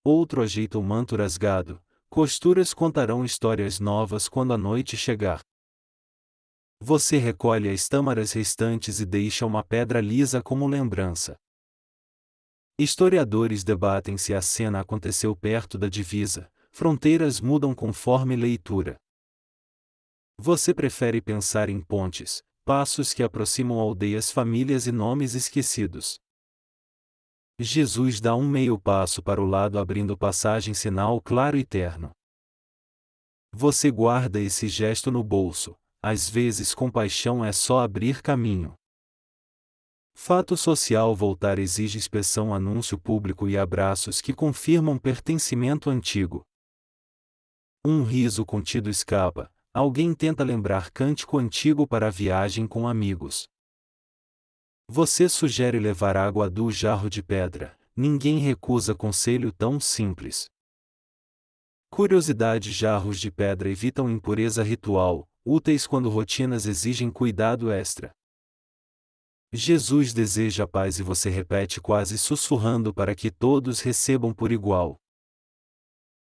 Outro ajeita o manto rasgado, costuras contarão histórias novas quando a noite chegar. Você recolhe as tâmaras restantes e deixa uma pedra lisa como lembrança. Historiadores debatem se a cena aconteceu perto da divisa, fronteiras mudam conforme leitura. Você prefere pensar em pontes, passos que aproximam aldeias, famílias e nomes esquecidos. Jesus dá um meio passo para o lado, abrindo passagem, sinal claro e terno. Você guarda esse gesto no bolso. Às vezes compaixão é só abrir caminho. Fato social: voltar exige inspeção, anúncio público e abraços que confirmam pertencimento antigo. Um riso contido escapa. Alguém tenta lembrar cântico antigo para a viagem com amigos. Você sugere levar água do jarro de pedra. Ninguém recusa conselho tão simples. Curiosidade: jarros de pedra evitam impureza ritual, úteis quando rotinas exigem cuidado extra. Jesus deseja paz e você repete quase sussurrando para que todos recebam por igual.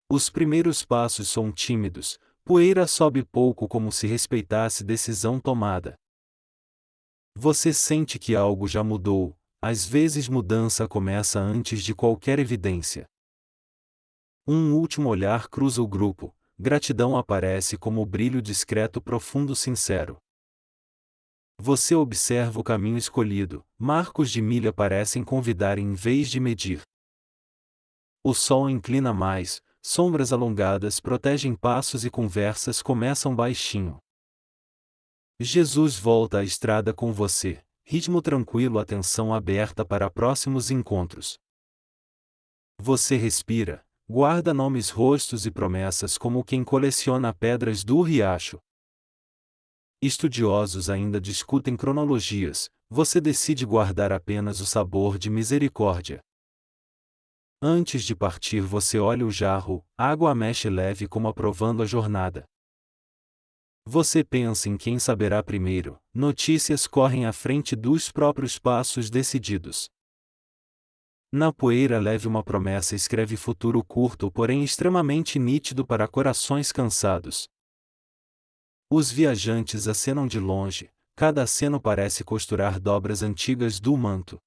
Os primeiros passos são tímidos, poeira sobe pouco, como se respeitasse decisão tomada. Você sente que algo já mudou, às vezes mudança começa antes de qualquer evidência. Um último olhar cruza o grupo, gratidão aparece como brilho discreto, profundo, sincero. Você observa o caminho escolhido, marcos de milha parecem convidar em vez de medir. O sol inclina mais, sombras alongadas protegem passos e conversas começam baixinho. Jesus volta à estrada com você, ritmo tranquilo, atenção aberta para próximos encontros. Você respira, guarda nomes, rostos e promessas como quem coleciona pedras do riacho. Estudiosos ainda discutem cronologias, você decide guardar apenas o sabor de misericórdia. Antes de partir, você olha o jarro, água mexe leve como aprovando a jornada. Você pensa em quem saberá primeiro, notícias correm à frente dos próprios passos decididos. Na poeira leve uma promessa escreve futuro curto, porém extremamente nítido para corações cansados. Os viajantes acenam de longe, cada aceno parece costurar dobras antigas do manto.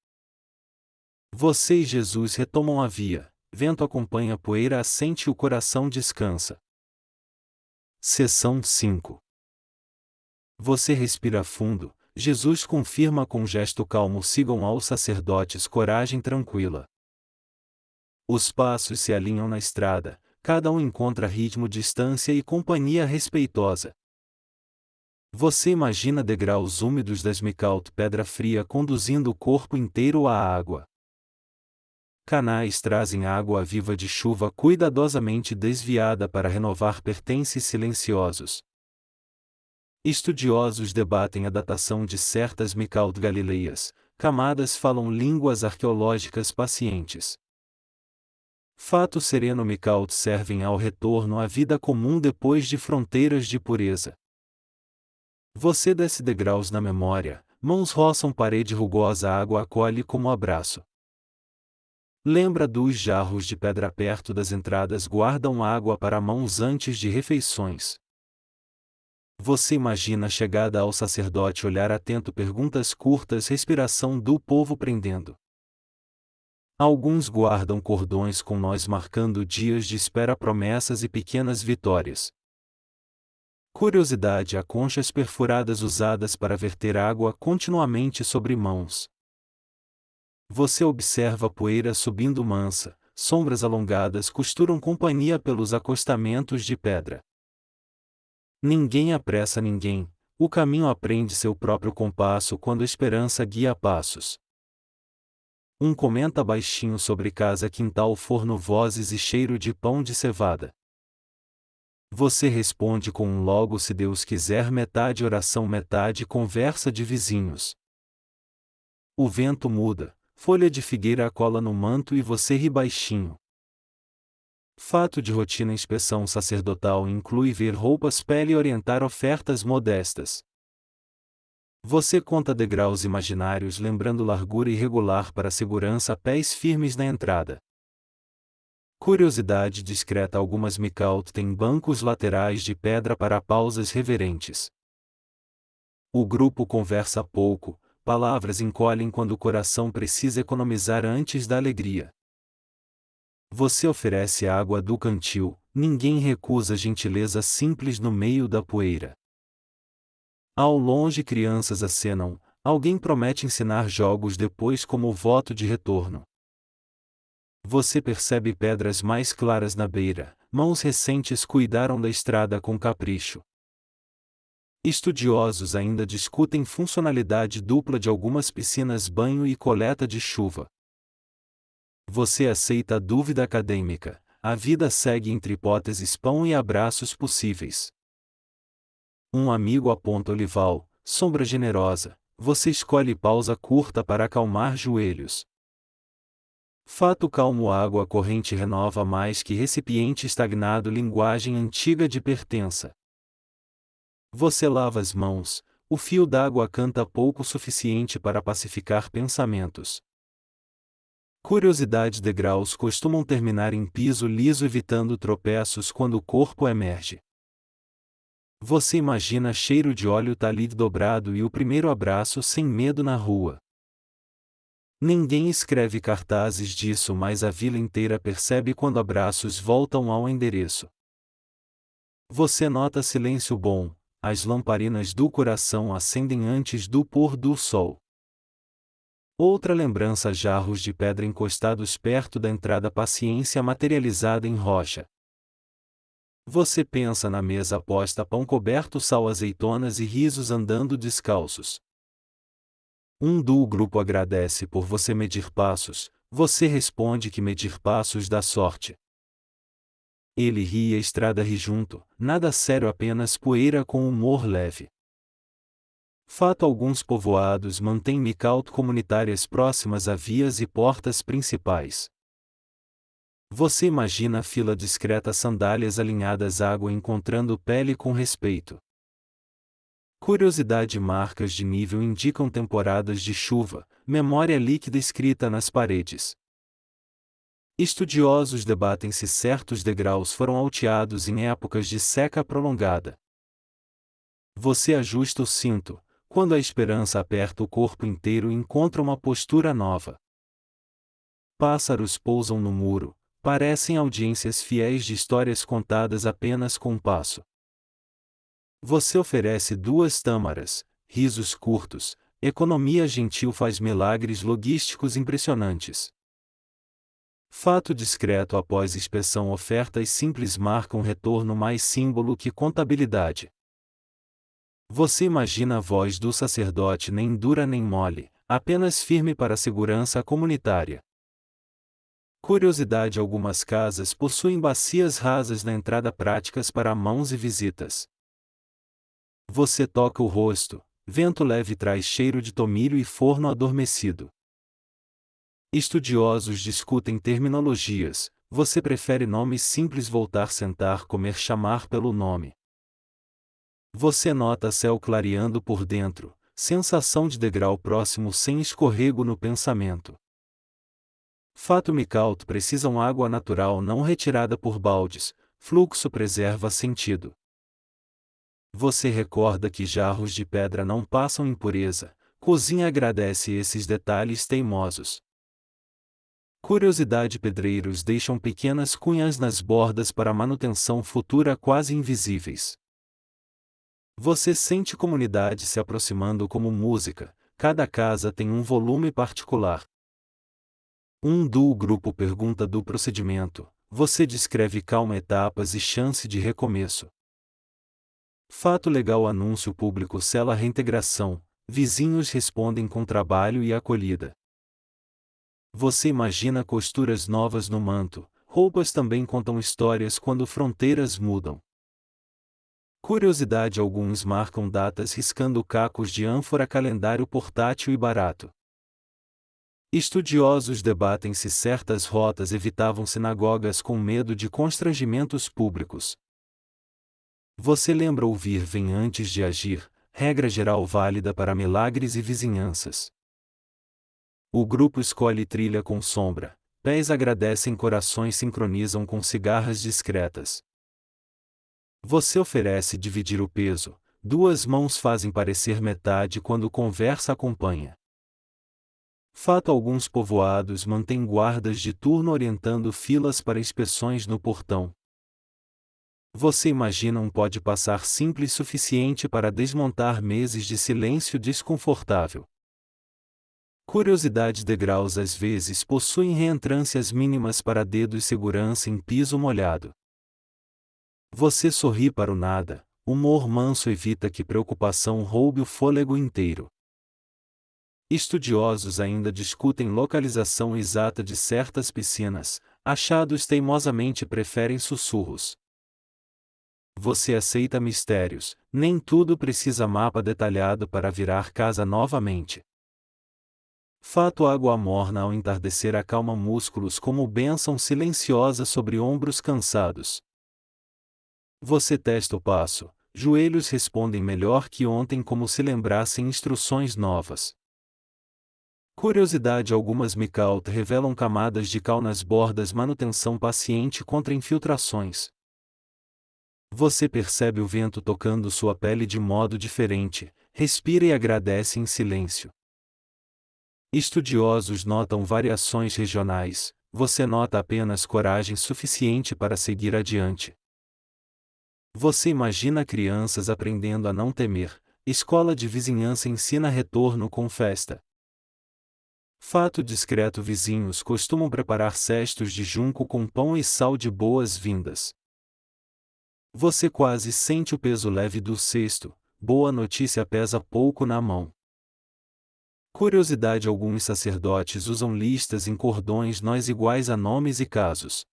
Você e Jesus retomam a via, vento acompanha a poeira, assente e o coração descansa. Seção 5. Você respira fundo, Jesus confirma com gesto calmo: sigam aos sacerdotes, coragem tranquila. Os passos se alinham na estrada, cada um encontra ritmo, distância e companhia respeitosa. Você imagina degraus úmidos das Micaut, pedra fria conduzindo o corpo inteiro à água. Canais trazem água viva de chuva cuidadosamente desviada para renovar pertences silenciosos. Estudiosos debatem a datação de certas Micaut galileias, camadas falam línguas arqueológicas pacientes. Fato sereno: Micaut servem ao retorno à vida comum depois de fronteiras de pureza. Você desce degraus na memória, mãos roçam parede rugosa, a água acolhe como abraço. Lembra dos jarros de pedra perto das entradas, guardam água para mãos antes de refeições. Você imagina a chegada ao sacerdote, olhar atento, perguntas curtas, respiração do povo prendendo. Alguns guardam cordões com nós marcando dias de espera, promessas e pequenas vitórias. Curiosidade: há conchas perfuradas usadas para verter água continuamente sobre mãos. Você observa a poeira subindo mansa, sombras alongadas costuram companhia pelos acostamentos de pedra. Ninguém apressa ninguém, o caminho aprende seu próprio compasso quando a esperança guia passos. Um comenta baixinho sobre casa, quintal, forno, vozes e cheiro de pão de cevada. Você responde com um logo se Deus quiser, metade oração, metade conversa de vizinhos. O vento muda, folha de figueira cola no manto e você ri baixinho. Fato de rotina: inspeção sacerdotal inclui ver roupas, pele e orientar ofertas modestas. Você conta degraus imaginários, lembrando largura irregular para segurança, pés firmes na entrada. Curiosidade discreta: algumas Micaut têm bancos laterais de pedra para pausas reverentes. O grupo conversa pouco, palavras encolhem quando o coração precisa economizar antes da alegria. Você oferece água do cantil, ninguém recusa gentileza simples no meio da poeira. Ao longe crianças acenam, alguém promete ensinar jogos depois como voto de retorno. Você percebe pedras mais claras na beira, mãos recentes cuidaram da estrada com capricho. Estudiosos ainda discutem funcionalidade dupla de algumas piscinas banho e coleta de chuva. Você aceita a dúvida acadêmica, a vida segue entre hipóteses pão e abraços possíveis. Um amigo aponta olival, sombra generosa, você escolhe pausa curta para acalmar joelhos. Fato calmo água corrente renova mais que recipiente estagnado linguagem antiga de pertença. Você lava as mãos, o fio d'água canta pouco suficiente para pacificar pensamentos. Curiosidade degraus costumam terminar em piso liso evitando tropeços quando o corpo emerge. Você imagina cheiro de óleo talid dobrado e o primeiro abraço sem medo na rua. Ninguém escreve cartazes disso, mas a vila inteira percebe quando abraços voltam ao endereço. Você nota silêncio bom, as lamparinas do coração acendem antes do pôr do sol. Outra lembrança: jarros de pedra encostados perto da entrada, paciência materializada em rocha. Você pensa na mesa posta pão coberto, sal, azeitonas e risos andando descalços. Um do grupo agradece por você medir passos, você responde que medir passos dá sorte. Ele ri e a estrada ri junto, nada sério, apenas poeira com humor leve. Fato: alguns povoados mantêm micaut comunitárias próximas a vias e portas principais. Você imagina a fila discreta, sandálias alinhadas, água encontrando pele com respeito. Curiosidade: marcas de nível indicam temporadas de chuva, memória líquida escrita nas paredes. Estudiosos debatem se certos degraus foram alteados em épocas de seca prolongada. Você ajusta o cinto, quando a esperança aperta o corpo inteiro e encontra uma postura nova. Pássaros pousam no muro, parecem audiências fiéis de histórias contadas apenas com um passo. Você oferece 2 tâmaras, risos curtos, economia gentil faz milagres logísticos impressionantes. Fato discreto: após inspeção, ofertas simples marcam retorno, mais símbolo que contabilidade. Você imagina a voz do sacerdote, nem dura nem mole, apenas firme para a segurança comunitária. Curiosidade: algumas casas possuem bacias rasas na entrada, práticas para mãos e visitas. Você toca o rosto, vento leve traz cheiro de tomilho e forno adormecido. Estudiosos discutem terminologias, você prefere nomes simples, voltar, sentar, comer, chamar pelo nome. Você nota céu clareando por dentro, sensação de degrau próximo sem escorrego no pensamento. Fato: micaut precisam água natural não retirada por baldes, fluxo preserva sentido. Você recorda que jarros de pedra não passam impureza, cozinha agradece esses detalhes teimosos. Curiosidade: pedreiros deixam pequenas cunhas nas bordas para manutenção futura, quase invisíveis. Você sente comunidade se aproximando como música, cada casa tem um volume particular. Um do grupo pergunta do procedimento, você descreve calma, etapas e chance de recomeço. Fato legal: anúncio público sela a reintegração, vizinhos respondem com trabalho e acolhida. Você imagina costuras novas no manto, roupas também contam histórias quando fronteiras mudam. Curiosidade: alguns marcam datas riscando cacos de ânfora, calendário portátil e barato. Estudiosos debatem se certas rotas evitavam sinagogas com medo de constrangimentos públicos. Você lembra ouvir vem antes de agir, regra geral válida para milagres e vizinhanças. O grupo escolhe trilha com sombra, pés agradecem, corações sincronizam com cigarras discretas. Você oferece dividir o peso, 2 mãos fazem parecer metade quando conversa acompanha. Fato: alguns povoados mantêm guardas de turno orientando filas para inspeções no portão. Você imagina um pode passar simples suficiente para desmontar meses de silêncio desconfortável. Curiosidade degraus às vezes possuem reentrâncias mínimas para dedos segurança em piso molhado. Você sorri para o nada, humor manso evita que preocupação roube o fôlego inteiro. Estudiosos ainda discutem localização exata de certas piscinas, achados teimosamente preferem sussurros. Você aceita mistérios, nem tudo precisa mapa detalhado para virar casa novamente. Fato água morna ao entardecer acalma músculos como bênção silenciosa sobre ombros cansados. Você testa o passo, joelhos respondem melhor que ontem como se lembrassem instruções novas. Curiosidade algumas Micaut revelam camadas de cal nas bordas manutenção paciente contra infiltrações. Você percebe o vento tocando sua pele de modo diferente, respira e agradece em silêncio. Estudiosos notam variações regionais, você nota apenas coragem suficiente para seguir adiante. Você imagina crianças aprendendo a não temer, escola de vizinhança ensina retorno com festa. Fato discreto vizinhos costumam preparar cestos de junco com pão e sal de boas-vindas. Você quase sente o peso leve do cesto, boa notícia pesa pouco na mão. Curiosidade alguns sacerdotes usam listas em cordões nós iguais a nomes e casos.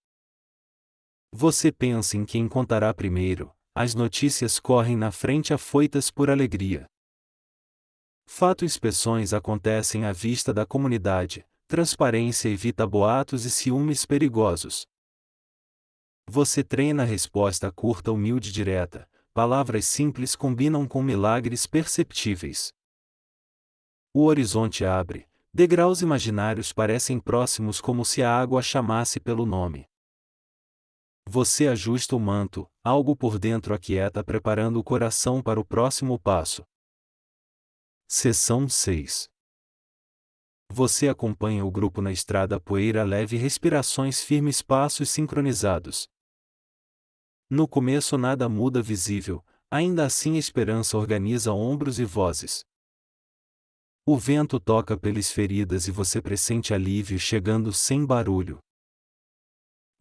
Você pensa em quem contará primeiro, as notícias correm na frente afoitas por alegria. Fato inspeções acontecem à vista da comunidade, transparência evita boatos e ciúmes perigosos. Você treina a resposta curta humilde e direta, palavras simples combinam com milagres perceptíveis. O horizonte abre, degraus imaginários parecem próximos como se a água chamasse pelo nome. Você ajusta o manto, algo por dentro aquieta preparando o coração para o próximo passo. Seção 6. Você acompanha o grupo na estrada poeira leve respirações firmes passos sincronizados. No começo nada muda visível, ainda assim a esperança organiza ombros e vozes. O vento toca pelas feridas e você pressente alívio chegando sem barulho.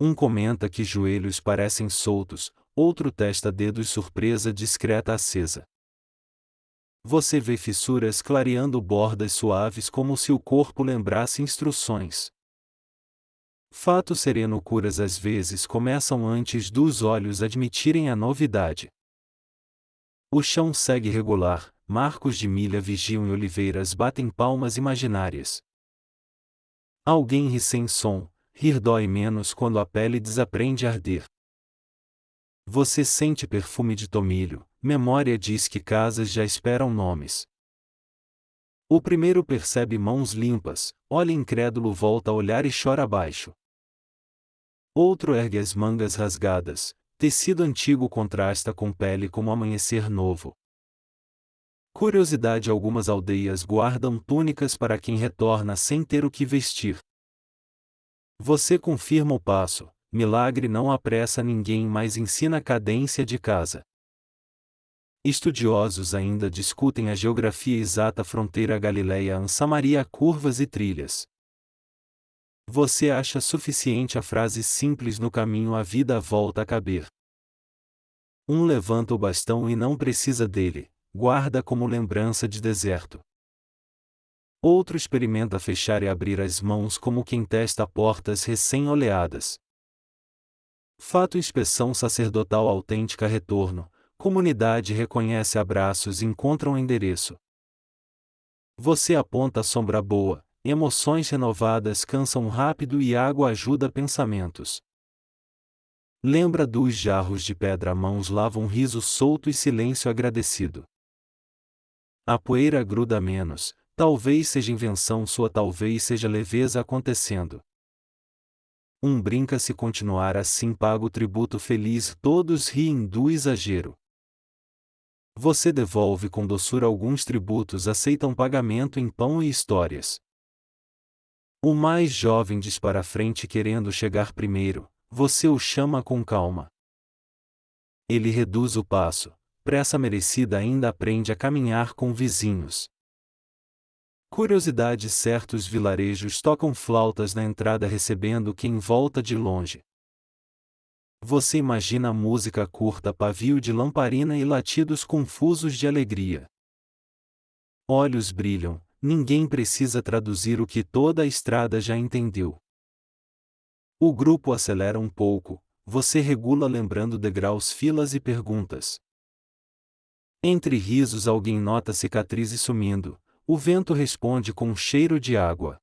Um comenta que joelhos parecem soltos, outro testa dedos surpresa discreta acesa. Você vê fissuras clareando bordas suaves como se o corpo lembrasse instruções. Fato sereno curas às vezes começam antes dos olhos admitirem a novidade. O chão segue regular, marcos de milha vigiam e oliveiras batem palmas imaginárias. Alguém ri sem som, rir dói menos quando a pele desaprende a arder. Você sente perfume de tomilho, memória diz que casas já esperam nomes. O primeiro percebe mãos limpas, olha incrédulo volta a olhar e chora abaixo. Outro ergue as mangas rasgadas, tecido antigo contrasta com pele como amanhecer novo. Curiosidade algumas aldeias guardam túnicas para quem retorna sem ter o que vestir. Você confirma o passo, milagre não apressa ninguém mas ensina a cadência de casa. Estudiosos ainda discutem a geografia exata fronteira Galileia-Samaria curvas e trilhas. Você acha suficiente a frase simples no caminho a vida volta a caber. Um levanta o bastão e não precisa dele, guarda como lembrança de deserto. Outro experimenta fechar e abrir as mãos como quem testa portas recém-oleadas. Fato inspeção sacerdotal autêntica retorno, comunidade reconhece abraços e encontram endereço. Você aponta a sombra boa, emoções renovadas cansam rápido e água ajuda pensamentos. Lembra dos jarros de pedra mãos lavam riso solto e silêncio agradecido. A poeira gruda menos, talvez seja invenção sua talvez seja leveza acontecendo. Um brinca se continuar assim paga o tributo feliz todos riem do exagero. Você devolve com doçura alguns tributos aceitam pagamento em pão e histórias. O mais jovem diz para frente querendo chegar primeiro, você o chama com calma. Ele reduz o passo, pressa merecida ainda aprende a caminhar com vizinhos. Curiosidade: certos vilarejos tocam flautas na entrada recebendo quem volta de longe. Você imagina a música curta, pavio de lamparina e latidos confusos de alegria. Olhos brilham, ninguém precisa traduzir o que toda a estrada já entendeu. O grupo acelera um pouco, você regula lembrando degraus, filas e perguntas. Entre risos alguém nota cicatrizes sumindo, o vento responde com um cheiro de água.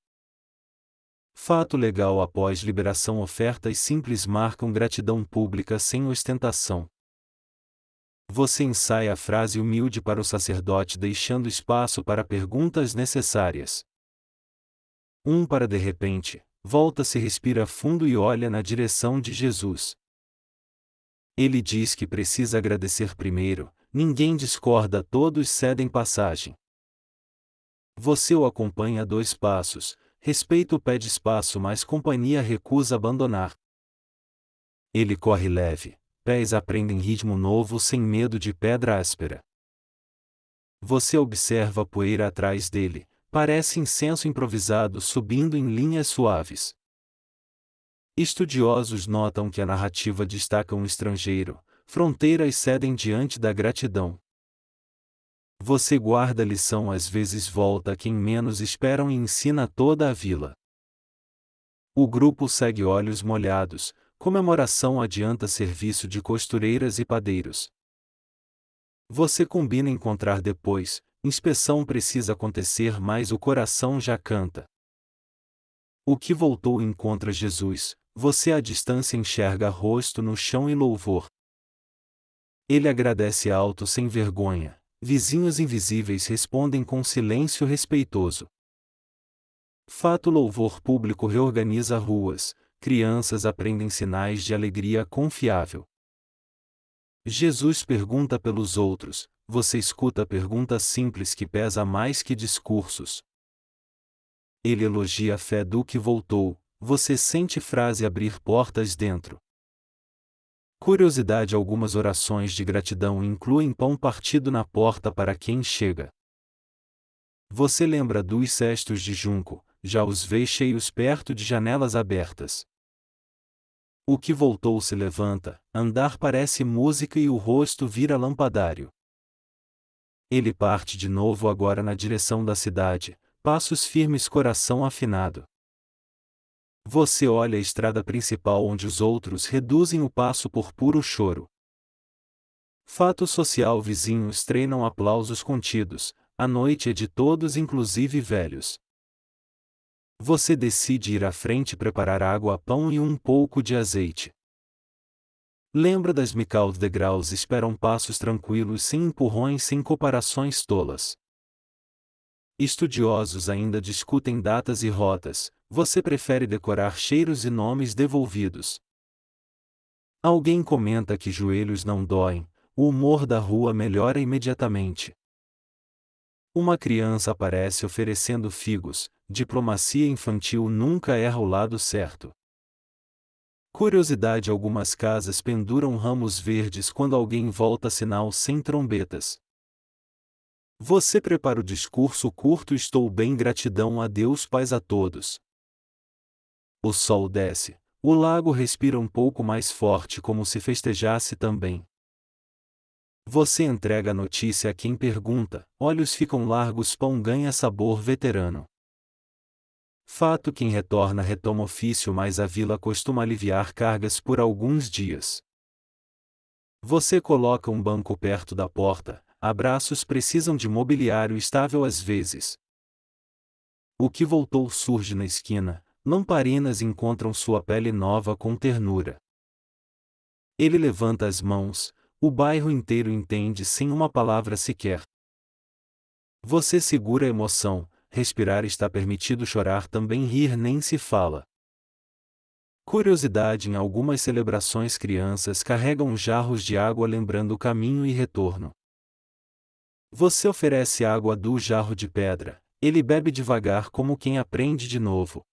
Fato legal: após liberação, ofertas simples marcam gratidão pública sem ostentação. Você ensaia a frase humilde para o sacerdote, deixando espaço para perguntas necessárias. Para de repente, volta-se, respira fundo e olha na direção de Jesus. Ele diz que precisa agradecer primeiro, ninguém discorda, todos cedem passagem. Você o acompanha a 2 passos, respeito pede espaço, mas companhia recusa abandonar. Ele corre leve, pés aprendem ritmo novo sem medo de pedra áspera. Você observa a poeira atrás dele, parece incenso improvisado subindo em linhas suaves. Estudiosos notam que a narrativa destaca um estrangeiro, fronteiras cedem diante da gratidão. Você guarda a lição, às vezes volta a quem menos esperam e ensina a toda a vila. O grupo segue olhos molhados, comemoração adianta serviço de costureiras e padeiros. Você combina encontrar depois, inspeção precisa acontecer, mas o coração já canta. O que voltou encontra Jesus, você à distância enxerga rosto no chão e louvor. Ele agradece alto sem vergonha, vizinhos invisíveis respondem com silêncio respeitoso. Fato: louvor público reorganiza ruas, crianças aprendem sinais de alegria confiável. Jesus pergunta pelos outros, você escuta a pergunta simples que pesa mais que discursos. Ele elogia a fé do que voltou, você sente frase abrir portas dentro. Curiosidade: algumas orações de gratidão incluem pão partido na porta para quem chega. Você lembra dos cestos de junco, já os vê cheios perto de janelas abertas. O que voltou se levanta, andar parece música e o rosto vira lampadário. Ele parte de novo agora na direção da cidade, passos firmes, coração afinado. Você olha a estrada principal onde os outros reduzem o passo por puro choro. Fato social: vizinhos treinam aplausos contidos, a noite é de todos, inclusive velhos. Você decide ir à frente, preparar água, pão e um pouco de azeite. Lembra das mical degraus, esperam passos tranquilos, sem empurrões, sem comparações tolas. Estudiosos ainda discutem datas e rotas, você prefere decorar cheiros e nomes devolvidos. Alguém comenta que joelhos não doem, o humor da rua melhora imediatamente. Uma criança aparece oferecendo figos, diplomacia infantil nunca erra o lado certo. Curiosidade: algumas casas penduram ramos verdes quando alguém volta, sinal sem trombetas. Você prepara o discurso curto: estou bem, gratidão a Deus, paz a todos. O sol desce, o lago respira um pouco mais forte, como se festejasse também. Você entrega a notícia a quem pergunta, olhos ficam largos, pão ganha sabor veterano. Fato: quem retorna retoma ofício, mas a vila costuma aliviar cargas por alguns dias. Você coloca um banco perto da porta, abraços precisam de mobiliário estável às vezes. O que voltou surge na esquina, lamparinas encontram sua pele nova com ternura. Ele levanta as mãos, o bairro inteiro entende sem uma palavra sequer. Você segura a emoção, respirar está permitido, chorar também, rir nem se fala. Curiosidade: em algumas celebrações crianças carregam jarros de água lembrando o caminho e retorno. Você oferece água do jarro de pedra, ele bebe devagar como quem aprende de novo.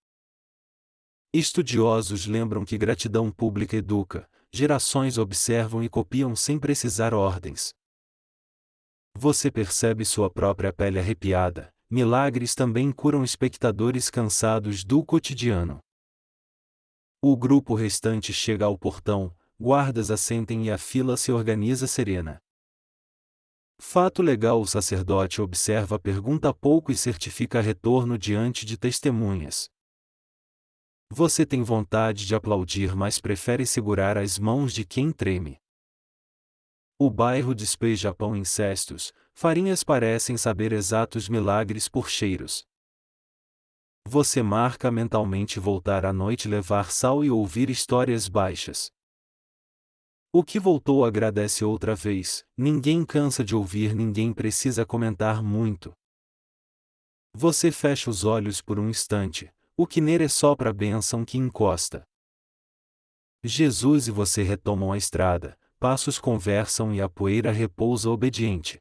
Estudiosos lembram que gratidão pública educa, gerações observam e copiam sem precisar ordens. Você percebe sua própria pele arrepiada. Milagres também curam espectadores cansados do cotidiano. O grupo restante chega ao portão, guardas assentem e a fila se organiza serena. Fato legal: o sacerdote observa, pergunta pouco e certifica retorno diante de testemunhas. Você tem vontade de aplaudir, mas prefere segurar as mãos de quem treme. O bairro despeja pão em cestos, farinhas parecem saber exatos milagres por cheiros. Você marca mentalmente voltar à noite, levar sal e ouvir histórias baixas. O que voltou agradece outra vez, ninguém cansa de ouvir, ninguém precisa comentar muito. Você fecha os olhos por um instante, o que nele é sopra a bênção que encosta. Jesus e você retomam a estrada, passos conversam e a poeira repousa obediente.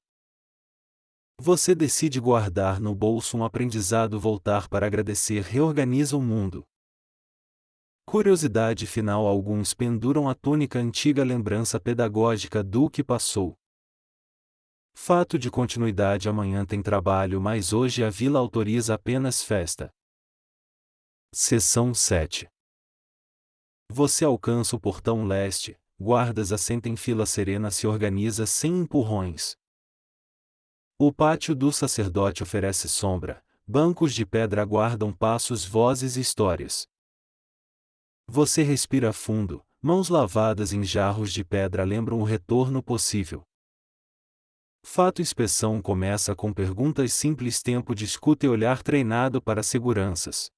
Você decide guardar no bolso um aprendizado, voltar para agradecer, reorganiza o mundo. Curiosidade final: alguns penduram a túnica antiga, lembrança pedagógica do que passou. Fato de continuidade: amanhã tem trabalho, mas hoje a vila autoriza apenas festa. Seção 7. Você alcança o portão leste, guardas assentam, fila serena se organiza sem empurrões. O pátio do sacerdote oferece sombra, bancos de pedra aguardam passos, vozes e histórias. Você respira fundo, mãos lavadas em jarros de pedra lembram o retorno possível. Fato: inspeção começa com perguntas simples, tempo de escuta e olhar treinado para seguranças.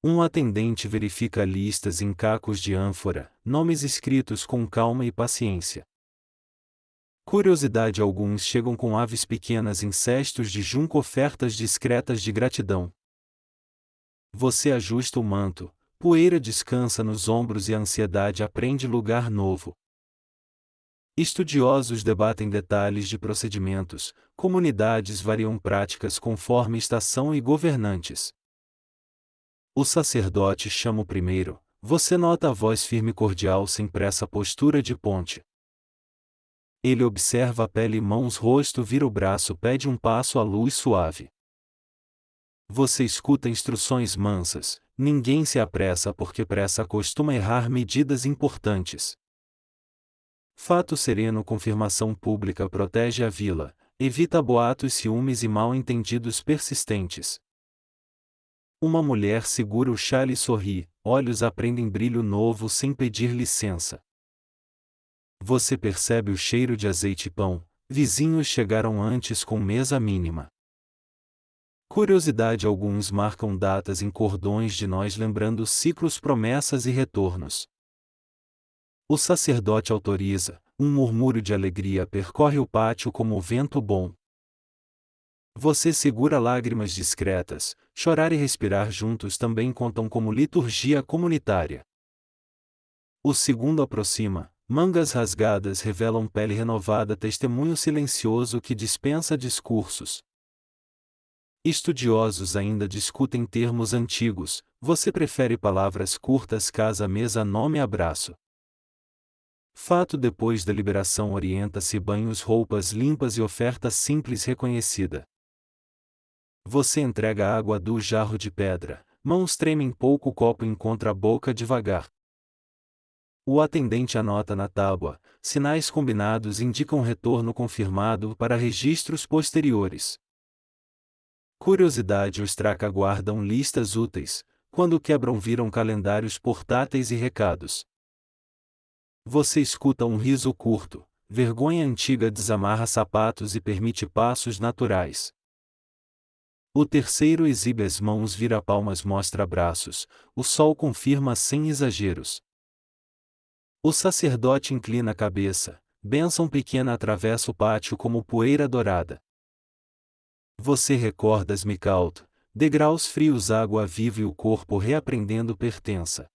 Um atendente verifica listas em cacos de ânfora, nomes escritos com calma e paciência. Curiosidade: alguns chegam com aves pequenas em cestos de junco, ofertas discretas de gratidão. Você ajusta o manto, poeira descansa nos ombros e a ansiedade aprende lugar novo. Estudiosos debatem detalhes de procedimentos, comunidades variam práticas conforme estação e governantes. O sacerdote chama o primeiro, você nota a voz firme e cordial, sem pressa, postura de ponte. Ele observa a pele, mãos, rosto, vira o braço, pede um passo à luz suave. Você escuta instruções mansas, ninguém se apressa porque pressa costuma errar medidas importantes. Fato sereno: confirmação pública protege a vila, evita boatos, ciúmes e mal-entendidos persistentes. Uma mulher segura o chale e sorri, olhos aprendem brilho novo sem pedir licença. Você percebe o cheiro de azeite e pão, vizinhos chegaram antes com mesa mínima. Curiosidade: alguns marcam datas em cordões de nós, lembrando ciclos, promessas e retornos. O sacerdote autoriza, um murmúrio de alegria percorre o pátio como o vento bom. Você segura lágrimas discretas, chorar e respirar juntos também contam como liturgia comunitária. O segundo aproxima, mangas rasgadas revelam pele renovada, testemunho silencioso que dispensa discursos. Estudiosos ainda discutem termos antigos, você prefere palavras curtas, casa, mesa, nome, abraço. Fato: depois da liberação orienta-se, banhos, roupas limpas e oferta simples reconhecida. Você entrega a água do jarro de pedra, mãos tremem pouco, o copo encontra a boca devagar. O atendente anota na tábua, sinais combinados indicam retorno confirmado para registros posteriores. Curiosidade: os traca guardam listas úteis, quando quebram viram calendários portáteis e recados. Você escuta um riso curto, vergonha antiga desamarra sapatos e permite passos naturais. O terceiro exibe as mãos, vira palmas, mostra braços, o sol confirma sem exageros. O sacerdote inclina a cabeça, bênção pequena atravessa o pátio como poeira dourada. Você recorda Smicaut, degraus frios, água viva e o corpo reaprendendo pertença.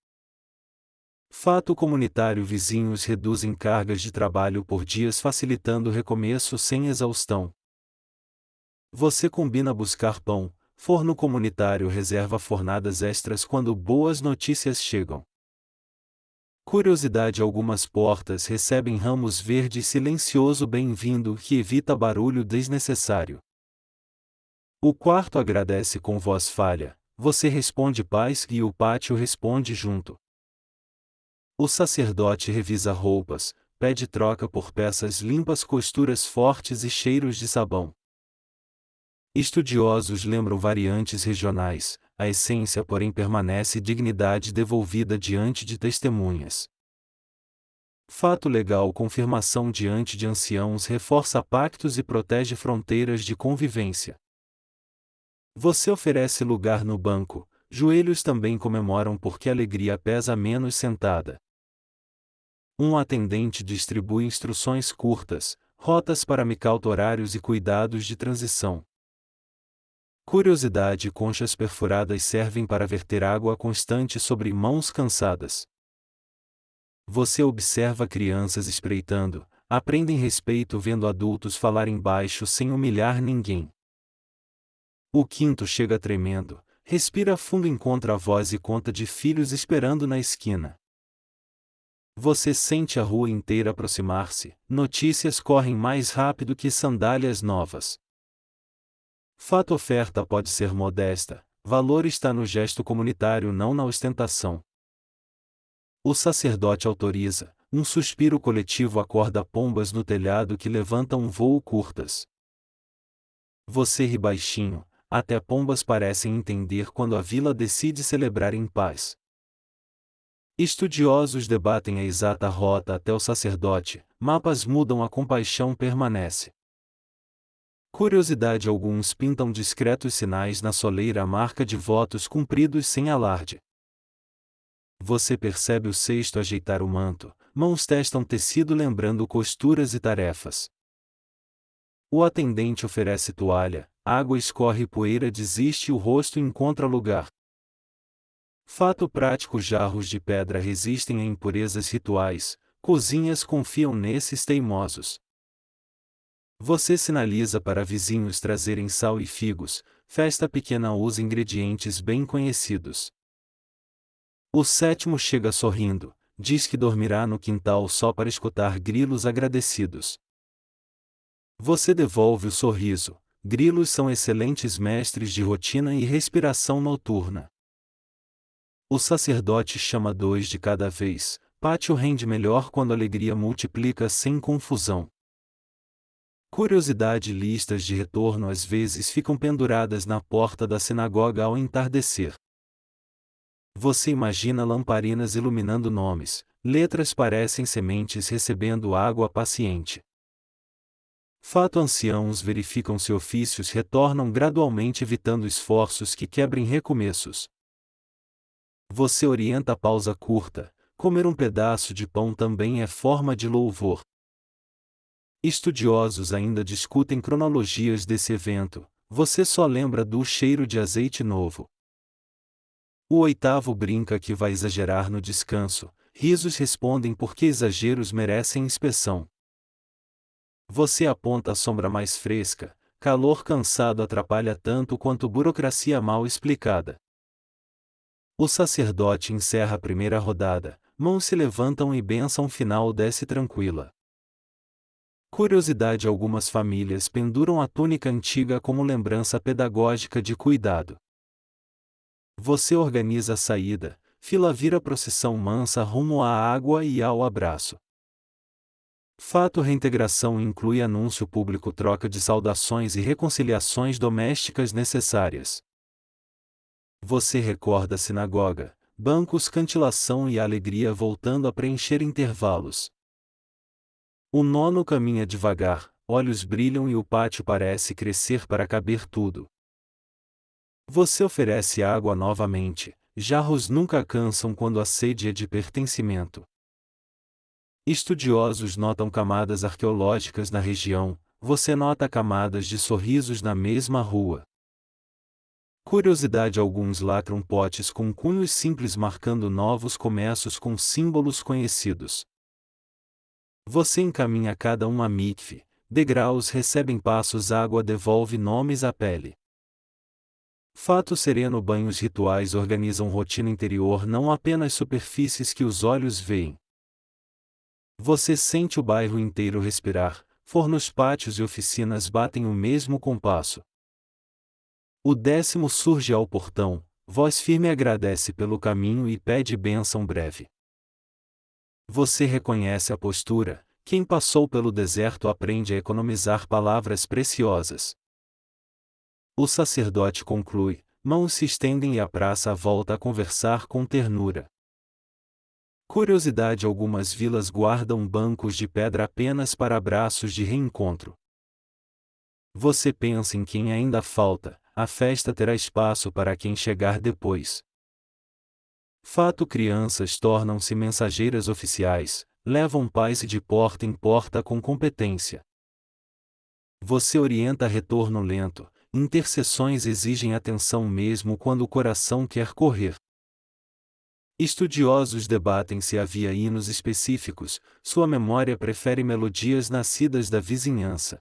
Fato comunitário: vizinhos reduzem cargas de trabalho por dias, facilitando o recomeço sem exaustão. Você combina buscar pão, forno comunitário reserva fornadas extras quando boas notícias chegam. Curiosidade: algumas portas recebem ramos verdes silencioso bem-vindo que evita barulho desnecessário. O quarto agradece com voz falha, você responde paz e o pátio responde junto. O sacerdote revisa roupas, pede troca por peças limpas, costuras fortes e cheiros de sabão. Estudiosos lembram variantes regionais, a essência porém permanece dignidade devolvida diante de testemunhas. Fato legal: confirmação diante de anciãos reforça pactos e protege fronteiras de convivência. Você oferece lugar no banco, joelhos também comemoram porque a alegria pesa menos sentada. Um atendente distribui instruções curtas, rotas para Micalto, horários e cuidados de transição. Curiosidade: conchas perfuradas servem para verter água constante sobre mãos cansadas. Você observa crianças espreitando, aprendem respeito vendo adultos falarem baixo sem humilhar ninguém. O quinto chega tremendo, respira fundo, encontra a voz e conta de filhos esperando na esquina. Você sente a rua inteira aproximar-se, notícias correm mais rápido que sandálias novas. Fato: oferta pode ser modesta, valor está no gesto comunitário, não na ostentação. O sacerdote autoriza, um suspiro coletivo acorda pombas no telhado que levantam um voo curtas. Você ri baixinho, até pombas parecem entender quando a vila decide celebrar em paz. Estudiosos debatem a exata rota até o sacerdote, mapas mudam, a compaixão permanece. Curiosidade: alguns pintam discretos sinais na soleira, a marca de votos cumpridos sem alarde. Você percebe o cesto ajeitar o manto, mãos testam tecido lembrando costuras e tarefas. O atendente oferece toalha, água escorre, poeira desiste, o rosto encontra lugar. Fato prático: jarros de pedra resistem a impurezas rituais, cozinhas confiam nesses teimosos. Você sinaliza para vizinhos trazerem sal e figos, festa pequena usa ingredientes bem conhecidos. O sétimo chega sorrindo, diz que dormirá no quintal só para escutar grilos agradecidos. Você devolve o sorriso, grilos são excelentes mestres de rotina e respiração noturna. O sacerdote chama 2 de cada vez, pátio rende melhor quando a alegria multiplica sem confusão. Curiosidade: listas de retorno às vezes ficam penduradas na porta da sinagoga ao entardecer. Você imagina lamparinas iluminando nomes, letras parecem sementes recebendo água paciente. Fato: anciãos verificam se ofícios retornam gradualmente, evitando esforços que quebrem recomeços. Você orienta a pausa curta, comer um pedaço de pão também é forma de louvor. Estudiosos ainda discutem cronologias desse evento, você só lembra do cheiro de azeite novo. O oitavo brinca que vai exagerar no descanso, risos respondem porque exageros merecem inspeção. Você aponta a sombra mais fresca, calor cansado atrapalha tanto quanto burocracia mal explicada. O sacerdote encerra a primeira rodada, mãos se levantam e bênção final desce tranquila. Curiosidade: algumas famílias penduram a túnica antiga como lembrança pedagógica de cuidado. Você organiza a saída, fila vira procissão mansa rumo à água e ao abraço. Fato: reintegração inclui anúncio público, troca de saudações e reconciliações domésticas necessárias. Você recorda a sinagoga, bancos, cantilação e a alegria voltando a preencher intervalos. O nono caminha devagar, olhos brilham e o pátio parece crescer para caber tudo. Você oferece água novamente, jarros nunca cansam quando a sede é de pertencimento. Estudiosos notam camadas arqueológicas na região, você nota camadas de sorrisos na mesma rua. Curiosidade: alguns lacram potes com cunhos simples marcando novos começos com símbolos conhecidos. Você encaminha cada um a mikve, degraus recebem passos, água devolve nomes à pele. Fato sereno: banhos rituais organizam rotina interior, não apenas superfícies que os olhos veem. Você sente o bairro inteiro respirar, fornos, pátios e oficinas batem o mesmo compasso. O 10º surge ao portão, voz firme agradece pelo caminho e pede bênção breve. Você reconhece a postura, quem passou pelo deserto aprende a economizar palavras preciosas. O sacerdote conclui, mãos se estendem e a praça volta a conversar com ternura. Curiosidade: algumas vilas guardam bancos de pedra apenas para abraços de reencontro. Você pensa em quem ainda falta, a festa terá espaço para quem chegar depois. Fato: crianças tornam-se mensageiras oficiais, levam paz de porta em porta com competência. Você orienta retorno lento, intercessões exigem atenção mesmo quando o coração quer correr. Estudiosos debatem se havia hinos específicos, sua memória prefere melodias nascidas da vizinhança.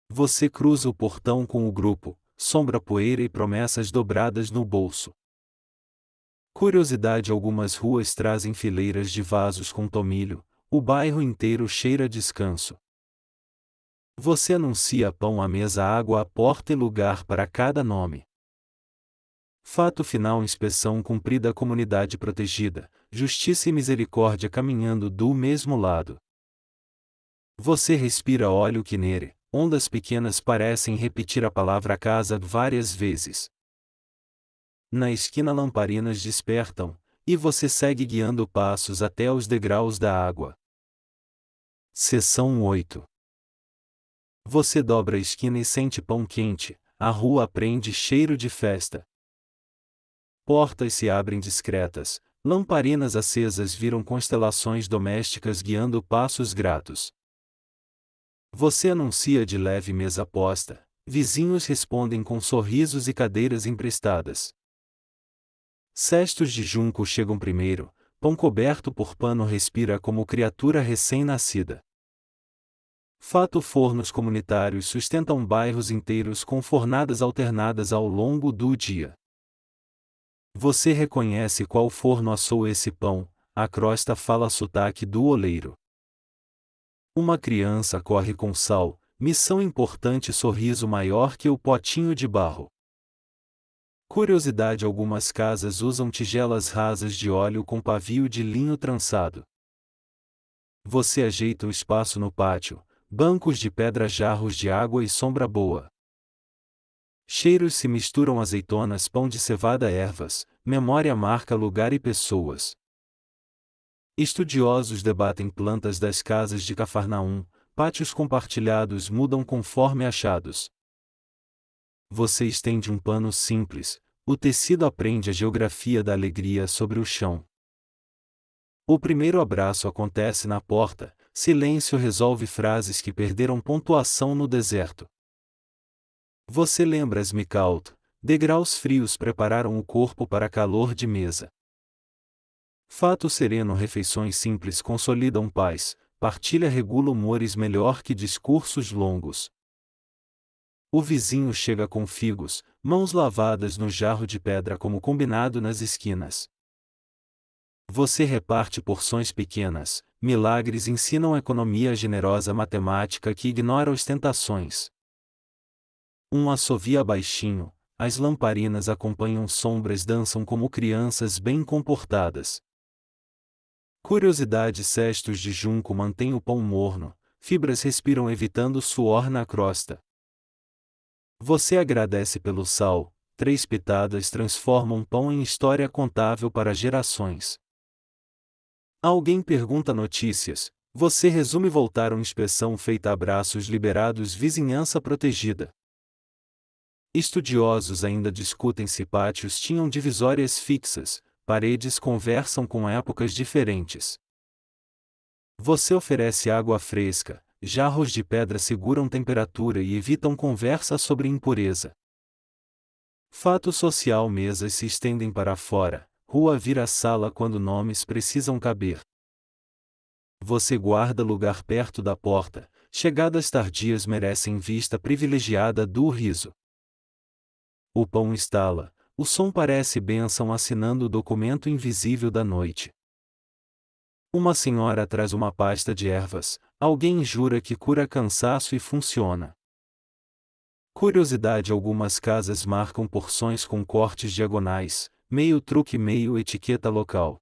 Você cruza o portão com o grupo, sombra, poeira e promessas dobradas no bolso. Curiosidade: algumas ruas trazem fileiras de vasos com tomilho, o bairro inteiro cheira a descanso. Você anuncia pão à mesa, água à porta e lugar para cada nome. Fato final: inspeção cumprida, comunidade protegida, justiça e misericórdia caminhando do mesmo lado. Você respira óleo quinere, ondas pequenas parecem repetir a palavra casa várias vezes. Na esquina lamparinas despertam, e você segue guiando passos até os degraus da água. Seção 8. Você dobra a esquina e sente pão quente, a rua aprende cheiro de festa. Portas se abrem discretas, lamparinas acesas viram constelações domésticas guiando passos gratos. Você anuncia de leve mesa posta, vizinhos respondem com sorrisos e cadeiras emprestadas. Cestos de junco chegam primeiro, pão coberto por pano respira como criatura recém-nascida. Fato: fornos comunitários sustentam bairros inteiros com fornadas alternadas ao longo do dia. Você reconhece qual forno assou esse pão, a crosta fala sotaque do oleiro. Uma criança corre com sal, missão importante, sorriso maior que o potinho de barro. Curiosidade: algumas casas usam tigelas rasas de óleo com pavio de linho trançado. Você ajeita o espaço no pátio, bancos de pedra, jarros de água e sombra boa. Cheiros se misturam: azeitonas, pão de cevada, ervas, memória marca lugar e pessoas. Estudiosos debatem plantas das casas de Cafarnaum, pátios compartilhados mudam conforme achados. Você estende um pano simples, o tecido aprende a geografia da alegria sobre o chão. O primeiro abraço acontece na porta, silêncio resolve frases que perderam pontuação no deserto. Você lembra as Mikaut, degraus frios prepararam o corpo para calor de mesa. Fato sereno: refeições simples consolidam paz, partilha regula humores melhor que discursos longos. O vizinho chega com figos, mãos lavadas no jarro de pedra como combinado nas esquinas. Você reparte porções pequenas, milagres ensinam economia generosa, matemática que ignora ostentações. Um assovia baixinho, as lamparinas acompanham sombras, dançam como crianças bem comportadas. Curiosidade: cestos de junco mantêm o pão morno, fibras respiram evitando suor na crosta. Você agradece pelo sal, 3 pitadas transformam pão em história contável para gerações. Alguém pergunta notícias, você resume: voltaram, inspeção feita, abraços liberados, vizinhança protegida. Estudiosos ainda discutem se pátios tinham divisórias fixas, paredes conversam com épocas diferentes. Você oferece água fresca, jarros de pedra seguram temperatura e evitam conversa sobre impureza. Fato social: mesas se estendem para fora, rua vira sala quando nomes precisam caber. Você guarda lugar perto da porta, chegadas tardias merecem vista privilegiada do riso. O pão estala, o som parece bênção assinando o documento invisível da noite. Uma senhora traz uma pasta de ervas, alguém jura que cura cansaço e funciona. Curiosidade: algumas casas marcam porções com cortes diagonais, meio truque, meio etiqueta local.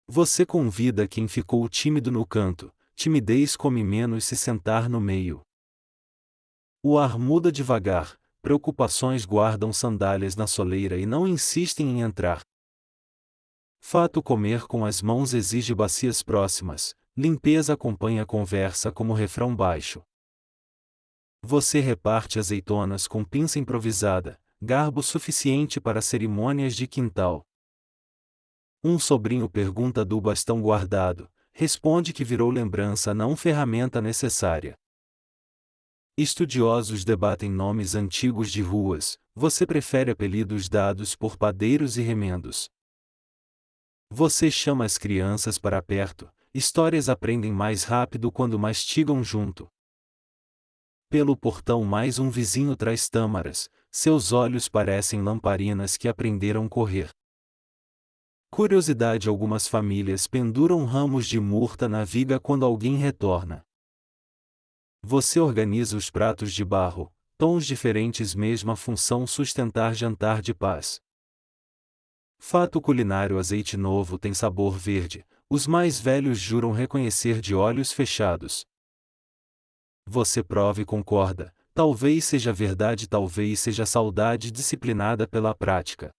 Você convida quem ficou tímido no canto, timidez come menos se sentar no meio. O ar muda devagar, preocupações guardam sandálias na soleira e não insistem em entrar. Fato: comer com as mãos exige bacias próximas, limpeza acompanha conversa como refrão baixo. Você reparte azeitonas com pinça improvisada, garbo suficiente para cerimônias de quintal. Um sobrinho pergunta do bastão guardado, responde que virou lembrança, não ferramenta necessária. Estudiosos debatem nomes antigos de ruas, você prefere apelidos dados por padeiros e remendos. Você chama as crianças para perto, histórias aprendem mais rápido quando mastigam junto. Pelo portão mais um vizinho traz tâmaras, seus olhos parecem lamparinas que aprenderam correr. Curiosidade: algumas famílias penduram ramos de murta na viga quando alguém retorna. Você organiza os pratos de barro, tons diferentes, mesma função: sustentar jantar de paz. Fato culinário: azeite novo tem sabor verde, os mais velhos juram reconhecer de olhos fechados. Você prova e concorda, talvez seja verdade, talvez seja saudade disciplinada pela prática.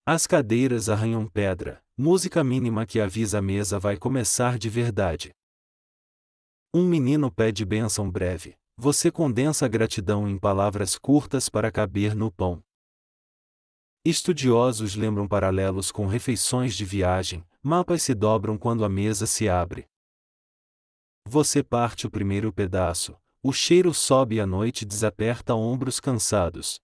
As cadeiras arranham pedra, música mínima que avisa a mesa vai começar de verdade. Um menino pede bênção breve, você condensa a gratidão em palavras curtas para caber no pão. Estudiosos lembram paralelos com refeições de viagem, mapas se dobram quando a mesa se abre. Você parte o primeiro pedaço, o cheiro sobe e a noite desaperta ombros cansados.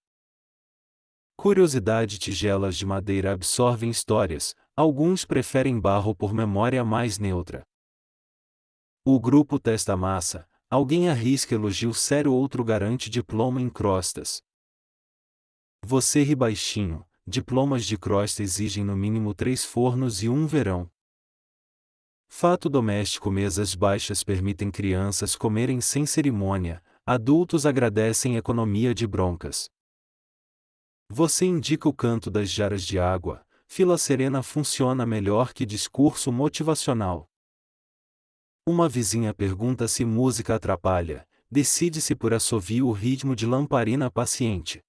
Curiosidade: tigelas de madeira absorvem histórias, alguns preferem barro por memória mais neutra. O grupo testa a massa, alguém arrisca elogio sério, outro garante diploma em crostas. Você ri baixinho, diplomas de crosta exigem no mínimo 3 fornos e um verão. Fato doméstico: mesas baixas permitem crianças comerem sem cerimônia, adultos agradecem economia de broncas. Você indica o canto das jarras de água, fila serena funciona melhor que discurso motivacional. Uma vizinha pergunta se música atrapalha, decide-se por assovio, o ritmo de lamparina paciente.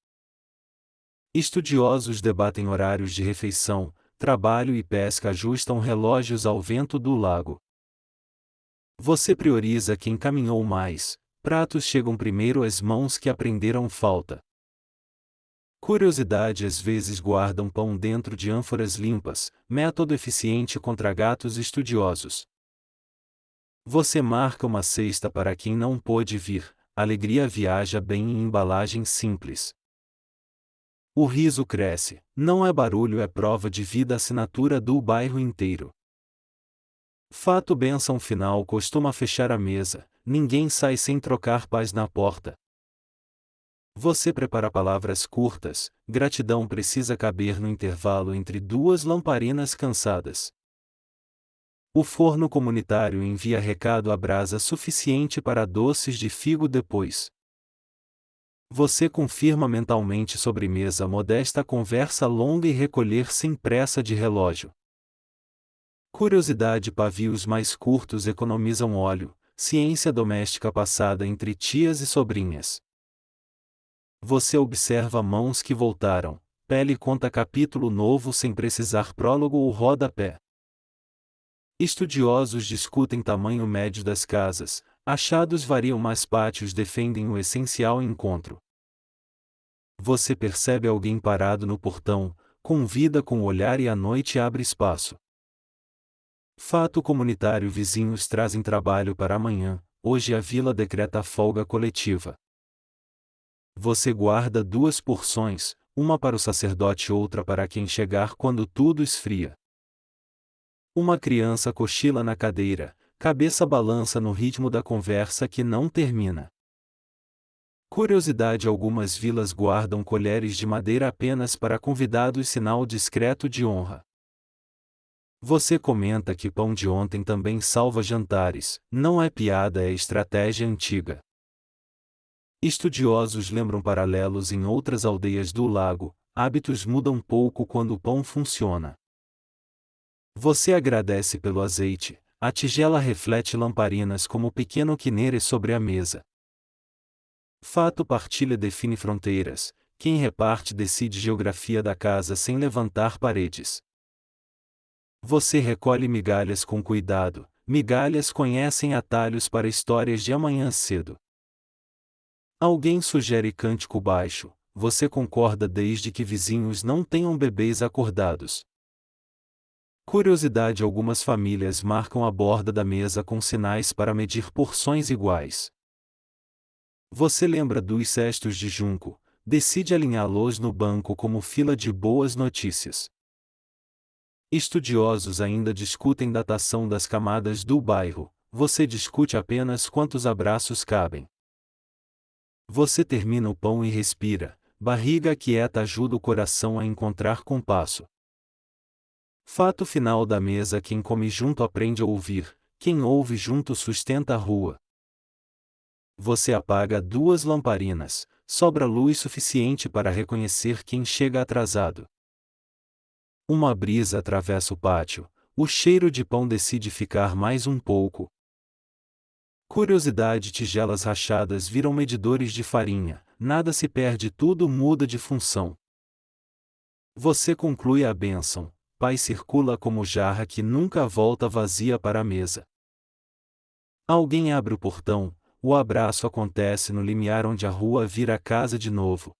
Estudiosos debatem horários de refeição, trabalho e pesca ajustam relógios ao vento do lago. Você prioriza quem caminhou mais, pratos chegam primeiro às mãos que aprenderam falta. Curiosidade: às vezes guardam pão dentro de ânforas limpas, método eficiente contra gatos estudiosos. Você marca uma cesta para quem não pôde vir, alegria viaja bem em embalagem simples. O riso cresce, não é barulho, é prova de vida, assinatura do bairro inteiro. Fato: bênção final costuma fechar a mesa, ninguém sai sem trocar paz na porta. Você prepara palavras curtas, gratidão precisa caber no intervalo entre duas lamparinas cansadas. O forno comunitário envia recado à brasa suficiente para doces de figo depois. Você confirma mentalmente sobremesa modesta, conversa longa e recolher sem pressa de relógio. Curiosidade: pavios mais curtos economizam óleo, ciência doméstica passada entre tias e sobrinhas. Você observa mãos que voltaram, pele conta capítulo novo sem precisar prólogo ou rodapé. Estudiosos discutem tamanho médio das casas, achados variam mas pátios defendem o essencial: encontro. Você percebe alguém parado no portão, convida com o olhar e a noite abre espaço. Fato comunitário: vizinhos trazem trabalho para amanhã, hoje a vila decreta folga coletiva. Você guarda 2 porções, uma para o sacerdote, outra para quem chegar quando tudo esfria. Uma criança cochila na cadeira, cabeça balança no ritmo da conversa que não termina. Curiosidade: algumas vilas guardam colheres de madeira apenas para convidados, sinal discreto de honra. Você comenta que pão de ontem também salva jantares, não é piada, é estratégia antiga. Estudiosos lembram paralelos em outras aldeias do lago, hábitos mudam pouco quando o pão funciona. Você agradece pelo azeite, a tigela reflete lamparinas como pequeno quinere sobre a mesa. Fato partilha define fronteiras, quem reparte decide geografia da casa sem levantar paredes. Você recolhe migalhas com cuidado, migalhas conhecem atalhos para histórias de amanhã cedo. Alguém sugere cântico baixo, você concorda desde que vizinhos não tenham bebês acordados. Curiosidade: algumas famílias marcam a borda da mesa com sinais para medir porções iguais. Você lembra dos cestos de junco, decide alinhá-los no banco como fila de boas notícias. Estudiosos ainda discutem datação das camadas do bairro, você discute apenas quantos abraços cabem. Você termina o pão e respira, barriga quieta ajuda o coração a encontrar compasso. Fato final da mesa: quem come junto aprende a ouvir, quem ouve junto sustenta a rua. Você apaga 2 lamparinas, sobra luz suficiente para reconhecer quem chega atrasado. Uma brisa atravessa o pátio, o cheiro de pão decide ficar mais um pouco. Curiosidade: tigelas rachadas viram medidores de farinha, nada se perde, tudo muda de função. Você conclui a bênção, pai circula como jarra que nunca volta vazia para a mesa. Alguém abre o portão, o abraço acontece no limiar onde a rua vira casa de novo.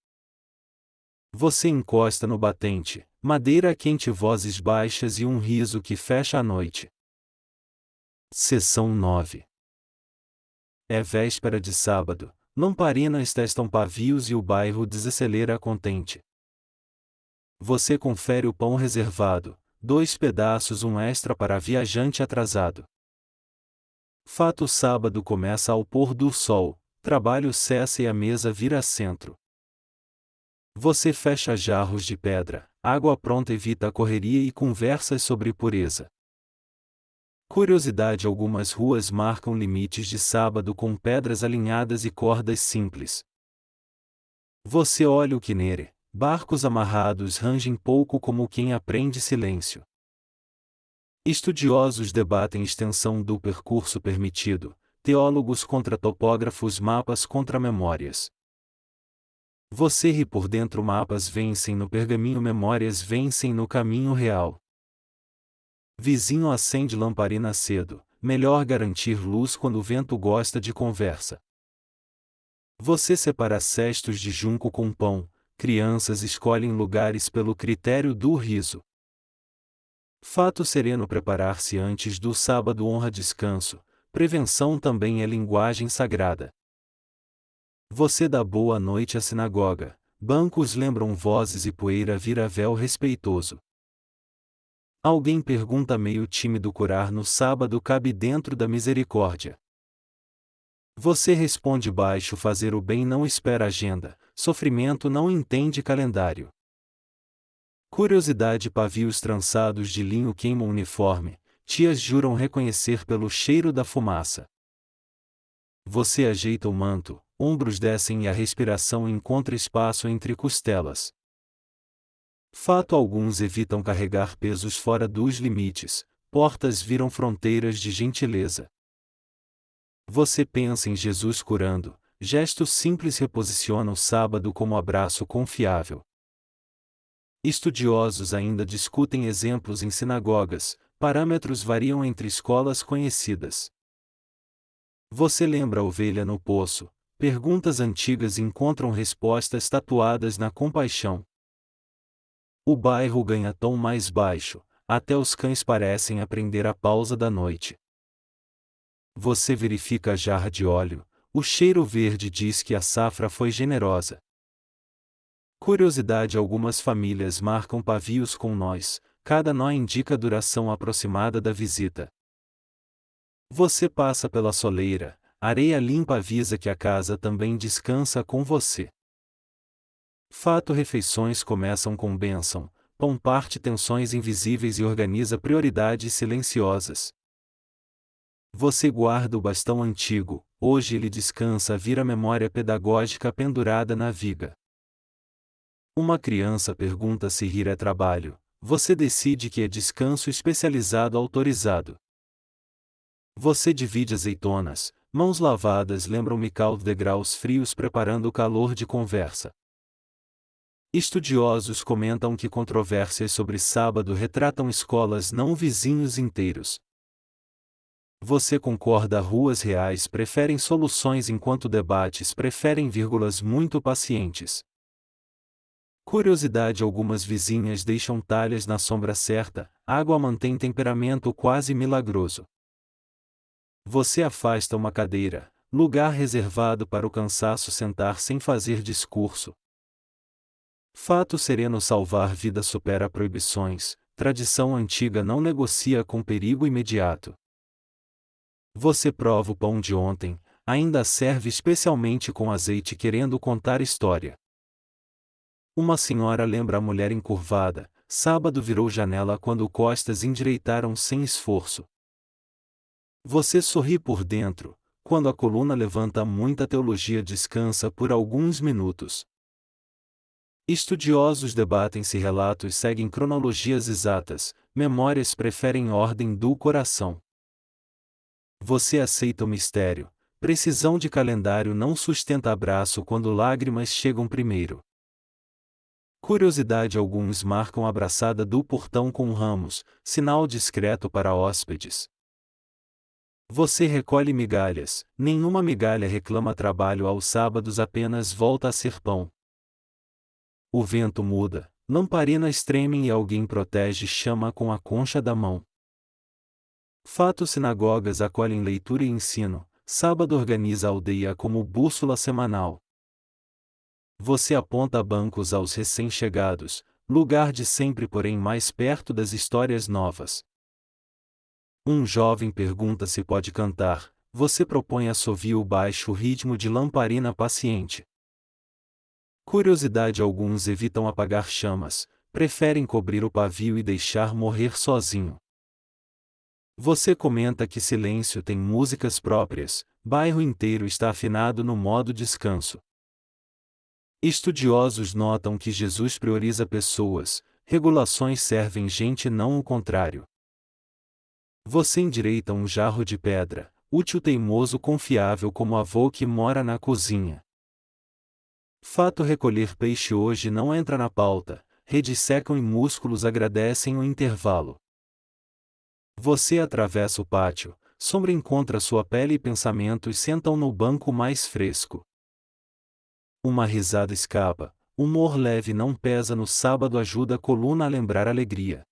Você encosta no batente, madeira quente, vozes baixas e um riso que fecha a noite. Seção 9. É véspera de sábado, lamparinas testam pavios e o bairro desacelera contente. Você confere o pão reservado, 2 pedaços, um extra para viajante atrasado. Fato: sábado começa ao pôr do sol, trabalho cessa e a mesa vira centro. Você fecha jarros de pedra, água pronta, evita a correria e conversas sobre pureza. Curiosidade: algumas ruas marcam limites de sábado com pedras alinhadas e cordas simples. Você olha o quinere, barcos amarrados rangem pouco como quem aprende silêncio. Estudiosos debatem extensão do percurso permitido, teólogos contra topógrafos, mapas contra memórias. Você ri por dentro: mapas vencem no pergaminho, memórias vencem no caminho real. Vizinho acende lamparina cedo, melhor garantir luz quando o vento gosta de conversa. Você separa cestos de junco com pão, crianças escolhem lugares pelo critério do riso. Fato sereno: preparar-se antes do sábado honra descanso, prevenção também é linguagem sagrada. Você dá boa noite à sinagoga, bancos lembram vozes e poeira vira véu respeitoso. Alguém pergunta meio tímido: curar no sábado cabe dentro da misericórdia. Você responde baixo: fazer o bem não espera agenda, sofrimento não entende calendário. Curiosidade: pavios trançados de linho queimam uniforme, tias juram reconhecer pelo cheiro da fumaça. Você ajeita o manto, ombros descem e a respiração encontra espaço entre costelas. Fato: alguns evitam carregar pesos fora dos limites, portas viram fronteiras de gentileza. Você pensa em Jesus curando, gesto simples reposiciona o sábado como abraço confiável. Estudiosos ainda discutem exemplos em sinagogas, parâmetros variam entre escolas conhecidas. Você lembra a ovelha no poço, perguntas antigas encontram respostas tatuadas na compaixão. O bairro ganha tom mais baixo, até os cães parecem aprender a pausa da noite. Você verifica a jarra de óleo, o cheiro verde diz que a safra foi generosa. Curiosidade: algumas famílias marcam pavios com nós, cada nó indica a duração aproximada da visita. Você passa pela soleira, areia limpa avisa que a casa também descansa com você. Fato: refeições começam com bênção, pão parte tensões invisíveis e organiza prioridades silenciosas. Você guarda o bastão antigo, hoje ele descansa, vira memória pedagógica pendurada na viga. Uma criança pergunta se rir é trabalho, você decide que é descanso especializado autorizado. Você divide azeitonas, mãos lavadas lembram-me caldo degraus frios preparando o calor de conversa. Estudiosos comentam que controvérsias sobre sábado retratam escolas não vizinhos inteiros. Você concorda, ruas reais preferem soluções enquanto debates preferem vírgulas muito pacientes. Curiosidade: algumas vizinhas deixam talhas na sombra certa, água mantém temperamento quase milagroso. Você afasta uma cadeira, lugar reservado para o cansaço sentar sem fazer discurso. Fato sereno: salvar vida supera proibições, tradição antiga não negocia com perigo imediato. Você prova o pão de ontem, ainda serve especialmente com azeite querendo contar história. Uma senhora lembra a mulher encurvada, sábado virou janela quando costas endireitaram sem esforço. Você sorri por dentro, quando a coluna levanta muita teologia descansa por alguns minutos. Estudiosos debatem se relatos seguem cronologias exatas, memórias preferem ordem do coração. Você aceita o mistério, precisão de calendário não sustenta abraço quando lágrimas chegam primeiro. Curiosidade: alguns marcam a abraçada do portão com ramos, sinal discreto para hóspedes. Você recolhe migalhas, nenhuma migalha reclama trabalho aos sábados, apenas volta a ser pão. O vento muda, lamparinas tremem e alguém protege chama com a concha da mão. Fato: sinagogas acolhem leitura e ensino, sábado organiza a aldeia como bússola semanal. Você aponta bancos aos recém-chegados, lugar de sempre porém mais perto das histórias novas. Um jovem pergunta se pode cantar, você propõe assovio baixo, ritmo de lamparina paciente. Curiosidade: alguns evitam apagar chamas, preferem cobrir o pavio e deixar morrer sozinho. Você comenta que silêncio tem músicas próprias, bairro inteiro está afinado no modo descanso. Estudiosos notam que Jesus prioriza pessoas, regulações servem gente, não o contrário. Você endireita um jarro de pedra, útil, teimoso, confiável como avô que mora na cozinha. Fato: recolher peixe hoje não entra na pauta, redes secam e músculos agradecem o intervalo. Você atravessa o pátio, sombra encontra sua pele e pensamentos sentam no banco mais fresco. Uma risada escapa, humor leve não pesa no sábado, ajuda a coluna a lembrar alegria.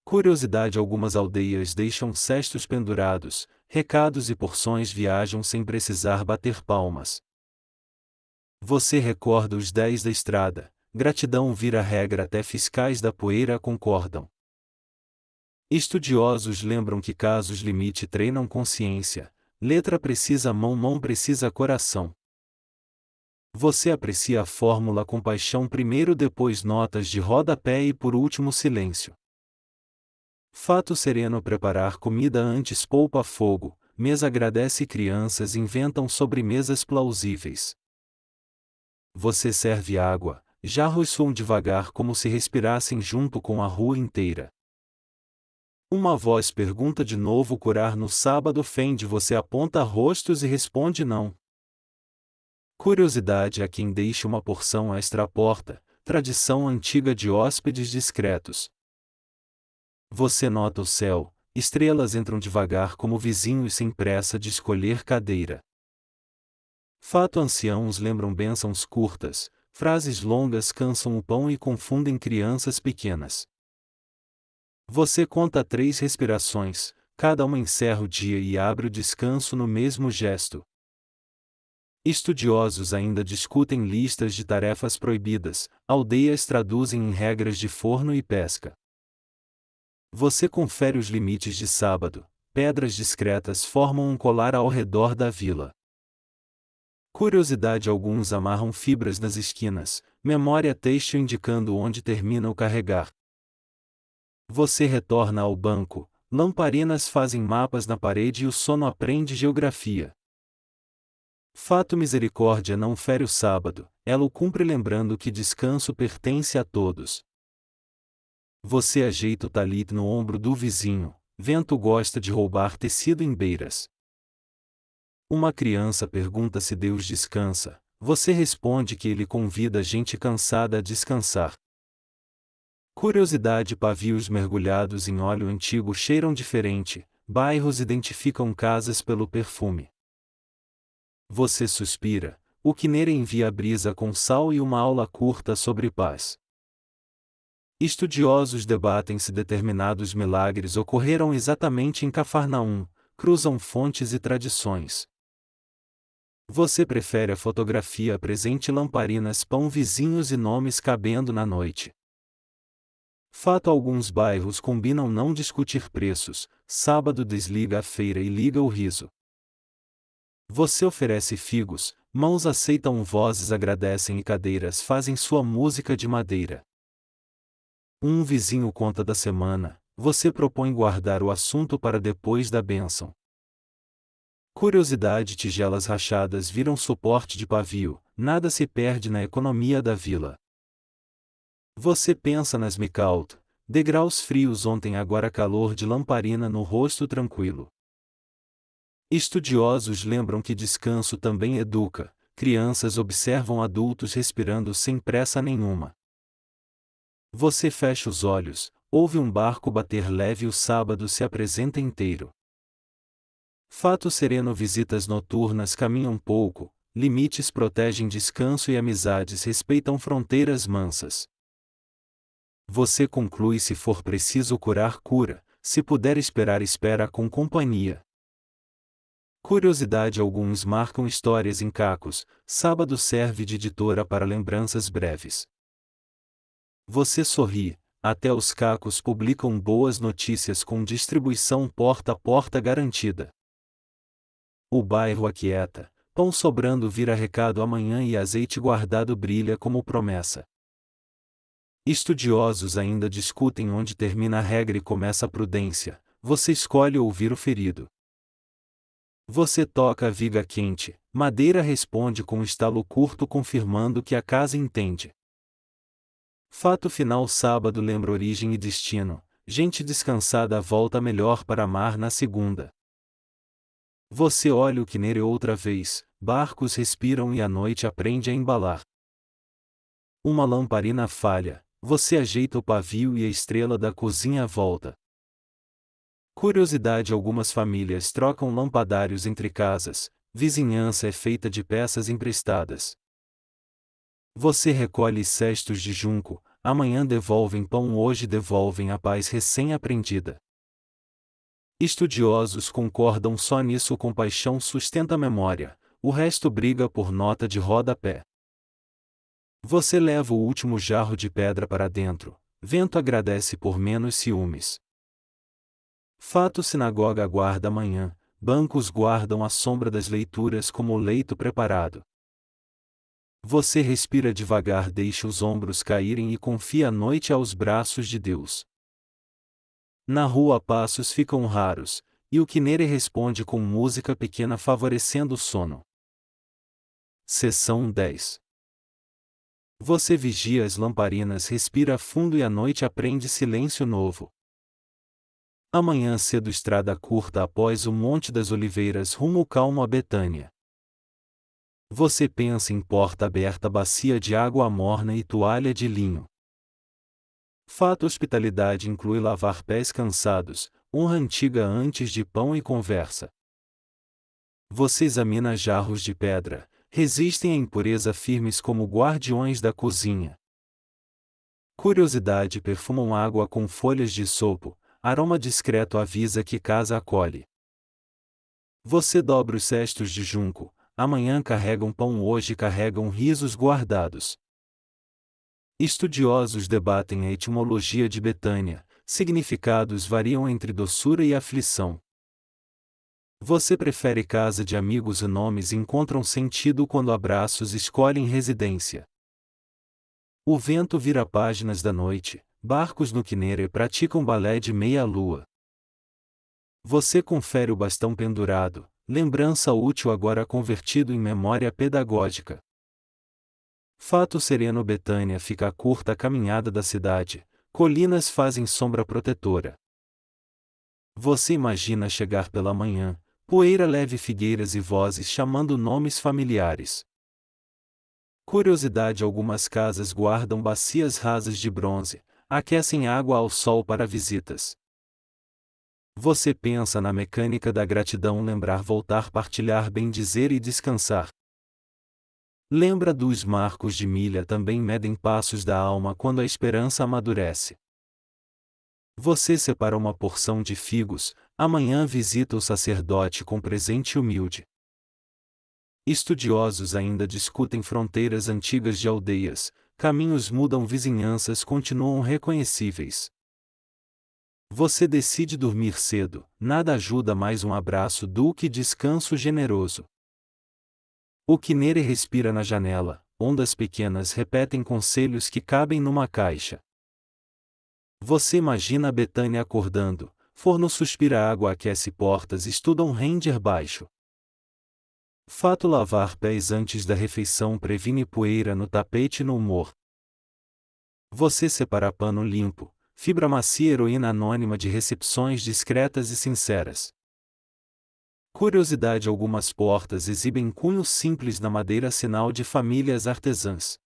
Curiosidade: algumas aldeias deixam cestos pendurados, recados e porções viajam sem precisar bater palmas. Você recorda os 10 da estrada, gratidão vira regra até fiscais da poeira concordam. Estudiosos lembram que casos limite treinam consciência, letra precisa mão, mão precisa coração. Você aprecia a fórmula com paixão, primeiro, depois notas de rodapé e por último silêncio. Fato sereno: preparar comida antes poupa fogo, mesa agradece, crianças inventam sobremesas plausíveis. Você serve água, jarros soam devagar como se respirassem junto com a rua inteira. Uma voz pergunta de novo: curar no sábado ofende? Você aponta rostos e responde não. Curiosidade: a quem deixa uma porção extra à porta, tradição antiga de hóspedes discretos. Você nota o céu, estrelas entram devagar como vizinhos sem pressa de escolher cadeira. Fato: anciãos lembram bênçãos curtas, frases longas cansam o pão e confundem crianças pequenas. Você conta 3 respirações, cada uma encerra o dia e abre o descanso no mesmo gesto. Estudiosos ainda discutem listas de tarefas proibidas, aldeias traduzem em regras de forno e pesca. Você confere os limites de sábado, pedras discretas formam um colar ao redor da vila. Curiosidade: alguns amarram fibras nas esquinas, memória têxtil indicando onde termina o carregar. Você retorna ao banco, lamparinas fazem mapas na parede e o sono aprende geografia. Fato misericórdia não fere o sábado, ela o cumpre lembrando que descanso pertence a todos. Você ajeita o talit no ombro do vizinho, vento gosta de roubar tecido em beiras. Uma criança pergunta se Deus descansa, você responde que ele convida gente cansada a descansar. Curiosidade: pavios mergulhados em óleo antigo cheiram diferente, bairros identificam casas pelo perfume. Você suspira, o Kinner envia a brisa com sal e uma aula curta sobre paz. Estudiosos debatem se determinados milagres ocorreram exatamente em Cafarnaum, cruzam fontes e tradições. Você prefere a fotografia presente lamparinas pão vizinhos e nomes cabendo na noite. Fato: alguns bairros combinam não discutir preços, sábado desliga a feira e liga o riso. Você oferece figos, mãos aceitam, vozes agradecem e cadeiras fazem sua música de madeira. Um vizinho conta da semana, você propõe guardar o assunto para depois da bênção. Curiosidade: tigelas rachadas viram suporte de pavio, nada se perde na economia da vila. Você pensa nas Micaut, degraus frios ontem agora calor de lamparina no rosto tranquilo. Estudiosos lembram que descanso também educa, crianças observam adultos respirando sem pressa nenhuma. Você fecha os olhos, ouve um barco bater leve e o sábado se apresenta inteiro. Fato sereno: visitas noturnas caminham pouco, limites protegem descanso e amizades respeitam fronteiras mansas. Você conclui: se for preciso curar, cura, se puder esperar, espera com companhia. Curiosidade: alguns marcam histórias em cacos, sábado serve de editora para lembranças breves. Você sorri, até os cacos publicam boas notícias com distribuição porta a porta garantida. O bairro aquieta, pão sobrando vira recado amanhã e azeite guardado brilha como promessa. Estudiosos ainda discutem onde termina a regra e começa a prudência, você escolhe ouvir o ferido. Você toca a viga quente, madeira responde com um estalo curto confirmando que a casa entende. Fato final: sábado lembra origem e destino, gente descansada volta melhor para amar na segunda. Você olha o Kinner outra vez, barcos respiram e a noite aprende a embalar. Uma lamparina falha, você ajeita o pavio e a estrela da cozinha volta. Curiosidade: algumas famílias trocam lampadários entre casas, vizinhança é feita de peças emprestadas. Você recolhe cestos de junco, amanhã devolvem pão, hoje devolvem a paz recém-aprendida. Estudiosos concordam só nisso: compaixão sustenta a memória, o resto briga por nota de rodapé. Você leva o último jarro de pedra para dentro, vento agradece por menos ciúmes. Fato: sinagoga aguarda amanhã, bancos guardam a sombra das leituras como o leito preparado. Você respira devagar, deixa os ombros caírem e confia a noite aos braços de Deus. Na rua passos ficam raros, e o Kinner responde com música pequena favorecendo o sono. Seção 10. Você vigia as lamparinas, respira fundo e a noite aprende silêncio novo. Amanhã cedo, estrada curta após o Monte das Oliveiras rumo calmo a Betânia. Você pensa em porta aberta, bacia de água morna e toalha de linho. Fato: hospitalidade inclui lavar pés cansados, honra antiga antes de pão e conversa. Você examina jarros de pedra, resistem à impureza firmes como guardiões da cozinha. Curiosidade: perfumam água com folhas de sopo, aroma discreto avisa que casa acolhe. Você dobra os cestos de junco, amanhã carregam pão, hoje carregam risos guardados. Estudiosos debatem a etimologia de Betânia, significados variam entre doçura e aflição. Você prefere casa de amigos e nomes encontram sentido quando abraços escolhem residência. O vento vira páginas da noite, barcos no Kinere praticam balé de meia-lua. Você confere o bastão pendurado, lembrança útil agora convertido em memória pedagógica. Fato sereno, Betânia fica a curta caminhada da cidade, colinas fazem sombra protetora. Você imagina chegar pela manhã, poeira leve, figueiras e vozes chamando nomes familiares. Curiosidade: algumas casas guardam bacias rasas de bronze, aquecem água ao sol para visitas. Você pensa na mecânica da gratidão: lembrar, voltar, partilhar, bendizer e descansar. Lembra dos marcos de milha, também medem passos da alma quando a esperança amadurece. Você separa uma porção de figos, amanhã visita o sacerdote com presente humilde. Estudiosos ainda discutem fronteiras antigas de aldeias, caminhos mudam, vizinhanças continuam reconhecíveis. Você decide dormir cedo, nada ajuda mais um abraço do que descanso generoso. O Kinere respira na janela, ondas pequenas repetem conselhos que cabem numa caixa. Você imagina a Betânia acordando, forno suspira, água aquece portas, estuda render baixo. Fato: lavar pés antes da refeição previne poeira no tapete, no humor. Você separa pano limpo, fibra macia, heroína anônima de recepções discretas e sinceras. Curiosidade: algumas portas exibem cunhos simples na madeira, sinal de famílias artesãs.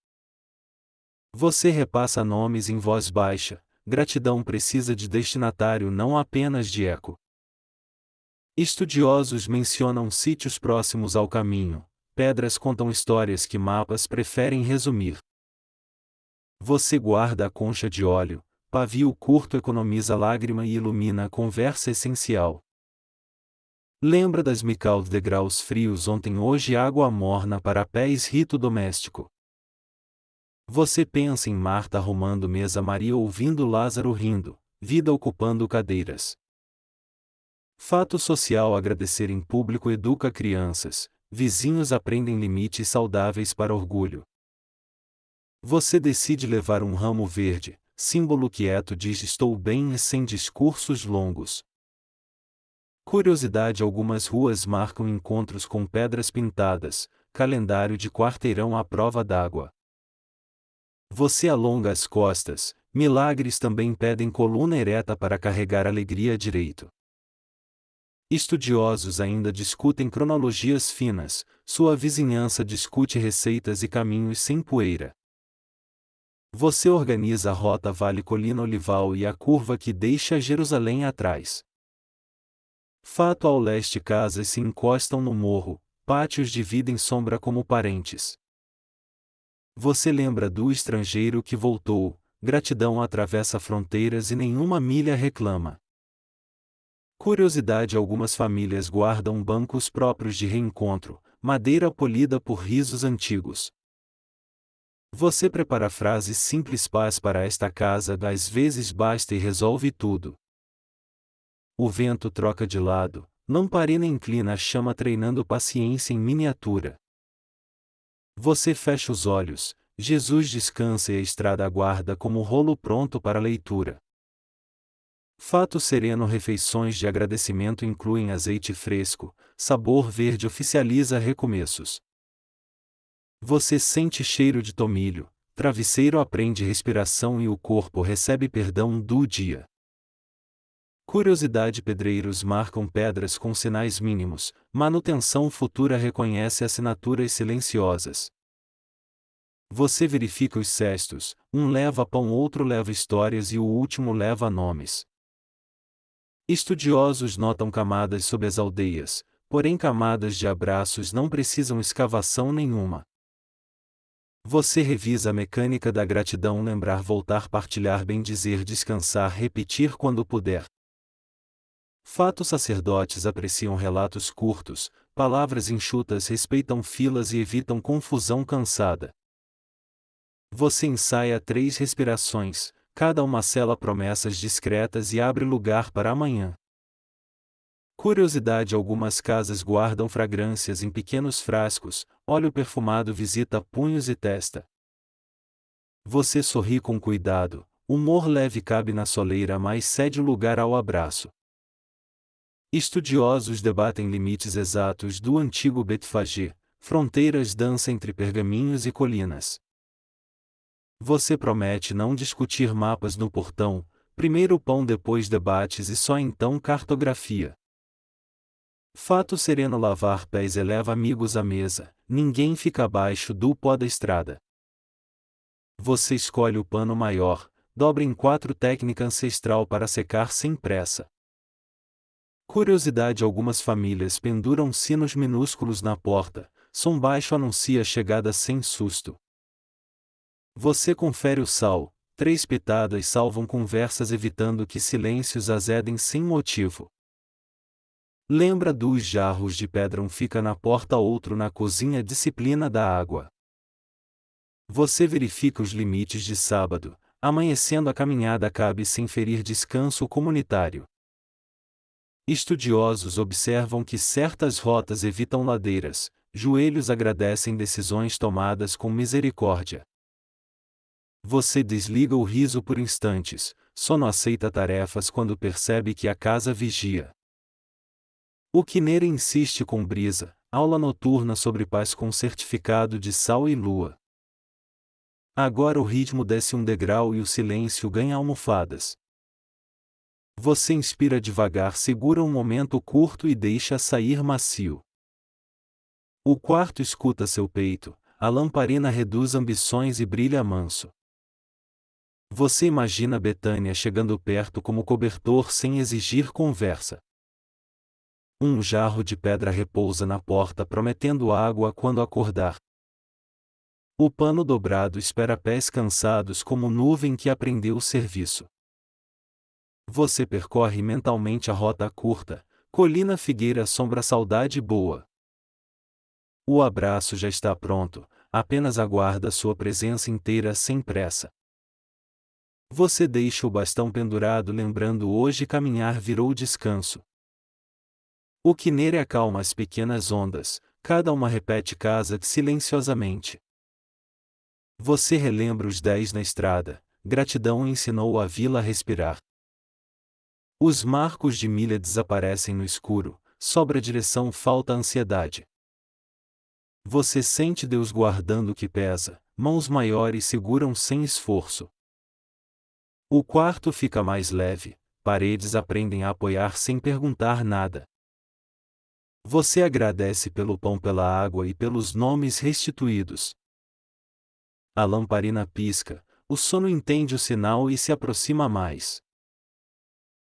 Você repassa nomes em voz baixa, gratidão precisa de destinatário, não apenas de eco. Estudiosos mencionam sítios próximos ao caminho, pedras contam histórias que mapas preferem resumir. Você guarda a concha de óleo, pavio curto economiza lágrima e ilumina a conversa essencial. Lembra das mical degraus frios ontem, hoje água morna para pés, rito doméstico. Você pensa em Marta arrumando mesa, Maria ouvindo, Lázaro rindo, vida ocupando cadeiras. Fato social: agradecer em público educa crianças, vizinhos aprendem limites saudáveis para orgulho. Você decide levar um ramo verde, símbolo quieto diz estou bem e sem discursos longos. Curiosidade: algumas ruas marcam encontros com pedras pintadas, calendário de quarteirão à prova d'água. Você alonga as costas, milagres também pedem coluna ereta para carregar alegria direito. Estudiosos ainda discutem cronologias finas, sua vizinhança discute receitas e caminhos sem poeira. Você organiza a rota Vale Colina Olival e a curva que deixa Jerusalém atrás. Fato: ao leste casas se encostam no morro, pátios dividem sombra como parentes. Você lembra do estrangeiro que voltou, gratidão atravessa fronteiras e nenhuma milha reclama. Curiosidade: algumas famílias guardam bancos próprios de reencontro, madeira polida por risos antigos. Você prepara frases simples: paz para esta casa, às vezes basta e resolve tudo. O vento troca de lado, lamparina inclina a chama treinando paciência em miniatura. Você fecha os olhos, Jesus descansa e a estrada aguarda como rolo pronto para leitura. Fato sereno: refeições de agradecimento incluem azeite fresco, sabor verde oficializa recomeços. Você sente cheiro de tomilho, travesseiro aprende respiração e o corpo recebe perdão do dia. Curiosidade: pedreiros marcam pedras com sinais mínimos, manutenção futura reconhece assinaturas silenciosas. Você verifica os cestos, um leva pão, outro leva histórias e o último leva nomes. Estudiosos notam camadas sob as aldeias, porém camadas de abraços não precisam escavação nenhuma. Você revisa a mecânica da gratidão: lembrar, voltar, partilhar, bendizer, descansar, repetir quando puder. Fato: sacerdotes apreciam relatos curtos, palavras enxutas respeitam filas e evitam confusão cansada. Você ensaia 3 respirações, cada uma sela promessas discretas e abre lugar para amanhã. Curiosidade: algumas casas guardam fragrâncias em pequenos frascos, óleo perfumado visita punhos e testa. Você sorri com cuidado, humor leve cabe na soleira, mas cede lugar ao abraço. Estudiosos debatem limites exatos do antigo Betfagé, fronteiras dançam entre pergaminhos e colinas. Você promete não discutir mapas no portão, primeiro pão, depois debates e só então cartografia. Fato sereno, lavar pés eleva amigos à mesa, ninguém fica abaixo do pó da estrada. Você escolhe o pano maior, dobra em 4, técnica ancestral para secar sem pressa. Curiosidade: algumas famílias penduram sinos minúsculos na porta, som baixo anuncia a chegada sem susto. Você confere o sal, 3 pitadas salvam conversas evitando que silêncios azedem sem motivo. Lembra dos jarros de pedra, um fica na porta, outro na cozinha, disciplina da água. Você verifica os limites de sábado, amanhecendo a caminhada cabe sem ferir descanso comunitário. Estudiosos observam que certas rotas evitam ladeiras, joelhos agradecem decisões tomadas com misericórdia. Você desliga o riso por instantes, só não aceita tarefas quando percebe que a casa vigia. O quineira insiste com brisa, aula noturna sobre paz com certificado de sal e lua. Agora o ritmo desce um degrau e o silêncio ganha almofadas. Você inspira devagar, segura um momento curto e deixa sair macio. O quarto escuta seu peito, a lamparina reduz ambições e brilha manso. Você imagina Betânia chegando perto como cobertor sem exigir conversa. Um jarro de pedra repousa na porta prometendo água quando acordar. O pano dobrado espera pés cansados como nuvem que aprendeu o serviço. Você percorre mentalmente a rota curta, colina, figueira, sombra, saudade boa. O abraço já está pronto, apenas aguarda sua presença inteira sem pressa. Você deixa o bastão pendurado, lembrando hoje caminhar virou descanso. O quineira acalma as pequenas ondas, cada uma repete casa silenciosamente. Você relembra os 10 na estrada, gratidão ensinou a vila a respirar. Os marcos de milha desaparecem no escuro, sobra direção, falta ansiedade. Você sente Deus guardando o que pesa, mãos maiores seguram sem esforço. O quarto fica mais leve, paredes aprendem a apoiar sem perguntar nada. Você agradece pelo pão, pela água e pelos nomes restituídos. A lamparina pisca, o sono entende o sinal e se aproxima mais.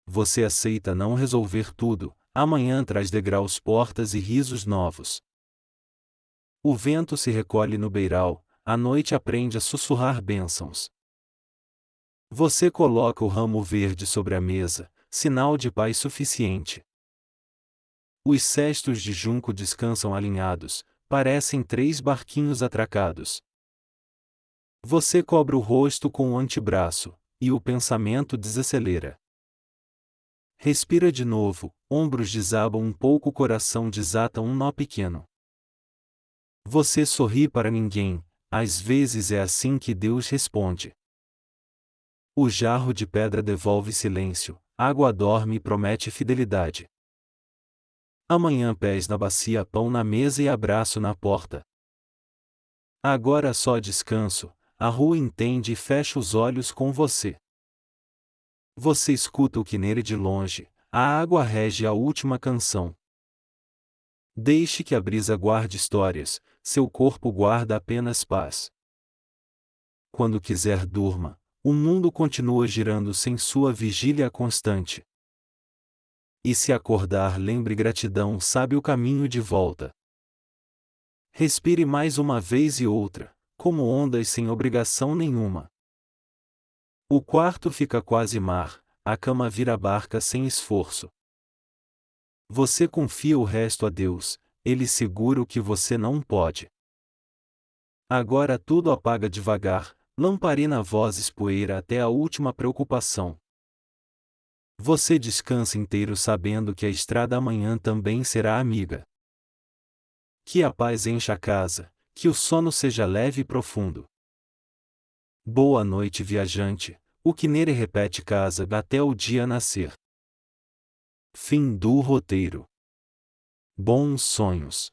Você aceita não resolver tudo, amanhã traz degraus, portas e risos novos. O vento se recolhe no beiral, a noite aprende a sussurrar bênçãos. Você coloca o ramo verde sobre a mesa, sinal de paz suficiente. Os cestos de junco descansam alinhados, parecem 3 barquinhos atracados. Você cobre o rosto com o antebraço, e o pensamento desacelera. Respira de novo, ombros desabam um pouco, coração desata um nó pequeno. Você sorri para ninguém, às vezes é assim que Deus responde. O jarro de pedra devolve silêncio, água dorme e promete fidelidade. Amanhã pés na bacia, pão na mesa e abraço na porta. Agora só descanso, a rua entende e fecha os olhos com você. Você escuta o quineire de longe, a água rege a última canção. Deixe que a brisa guarde histórias, seu corpo guarda apenas paz. Quando quiser durma, o mundo continua girando sem sua vigília constante. E se acordar, lembre gratidão, sabe o caminho de volta. Respire mais uma vez e outra, como ondas sem obrigação nenhuma. O quarto fica quase mar, a cama vira barca sem esforço. Você confia o resto a Deus, Ele segura o que você não pode. Agora tudo apaga devagar, lamparina, vozes, poeira até a última preocupação. Você descansa inteiro sabendo que a estrada amanhã também será amiga. Que a paz encha a casa, que o sono seja leve e profundo. Boa noite, viajante. O Kinere repete casa até o dia nascer. Fim do roteiro. Bons sonhos.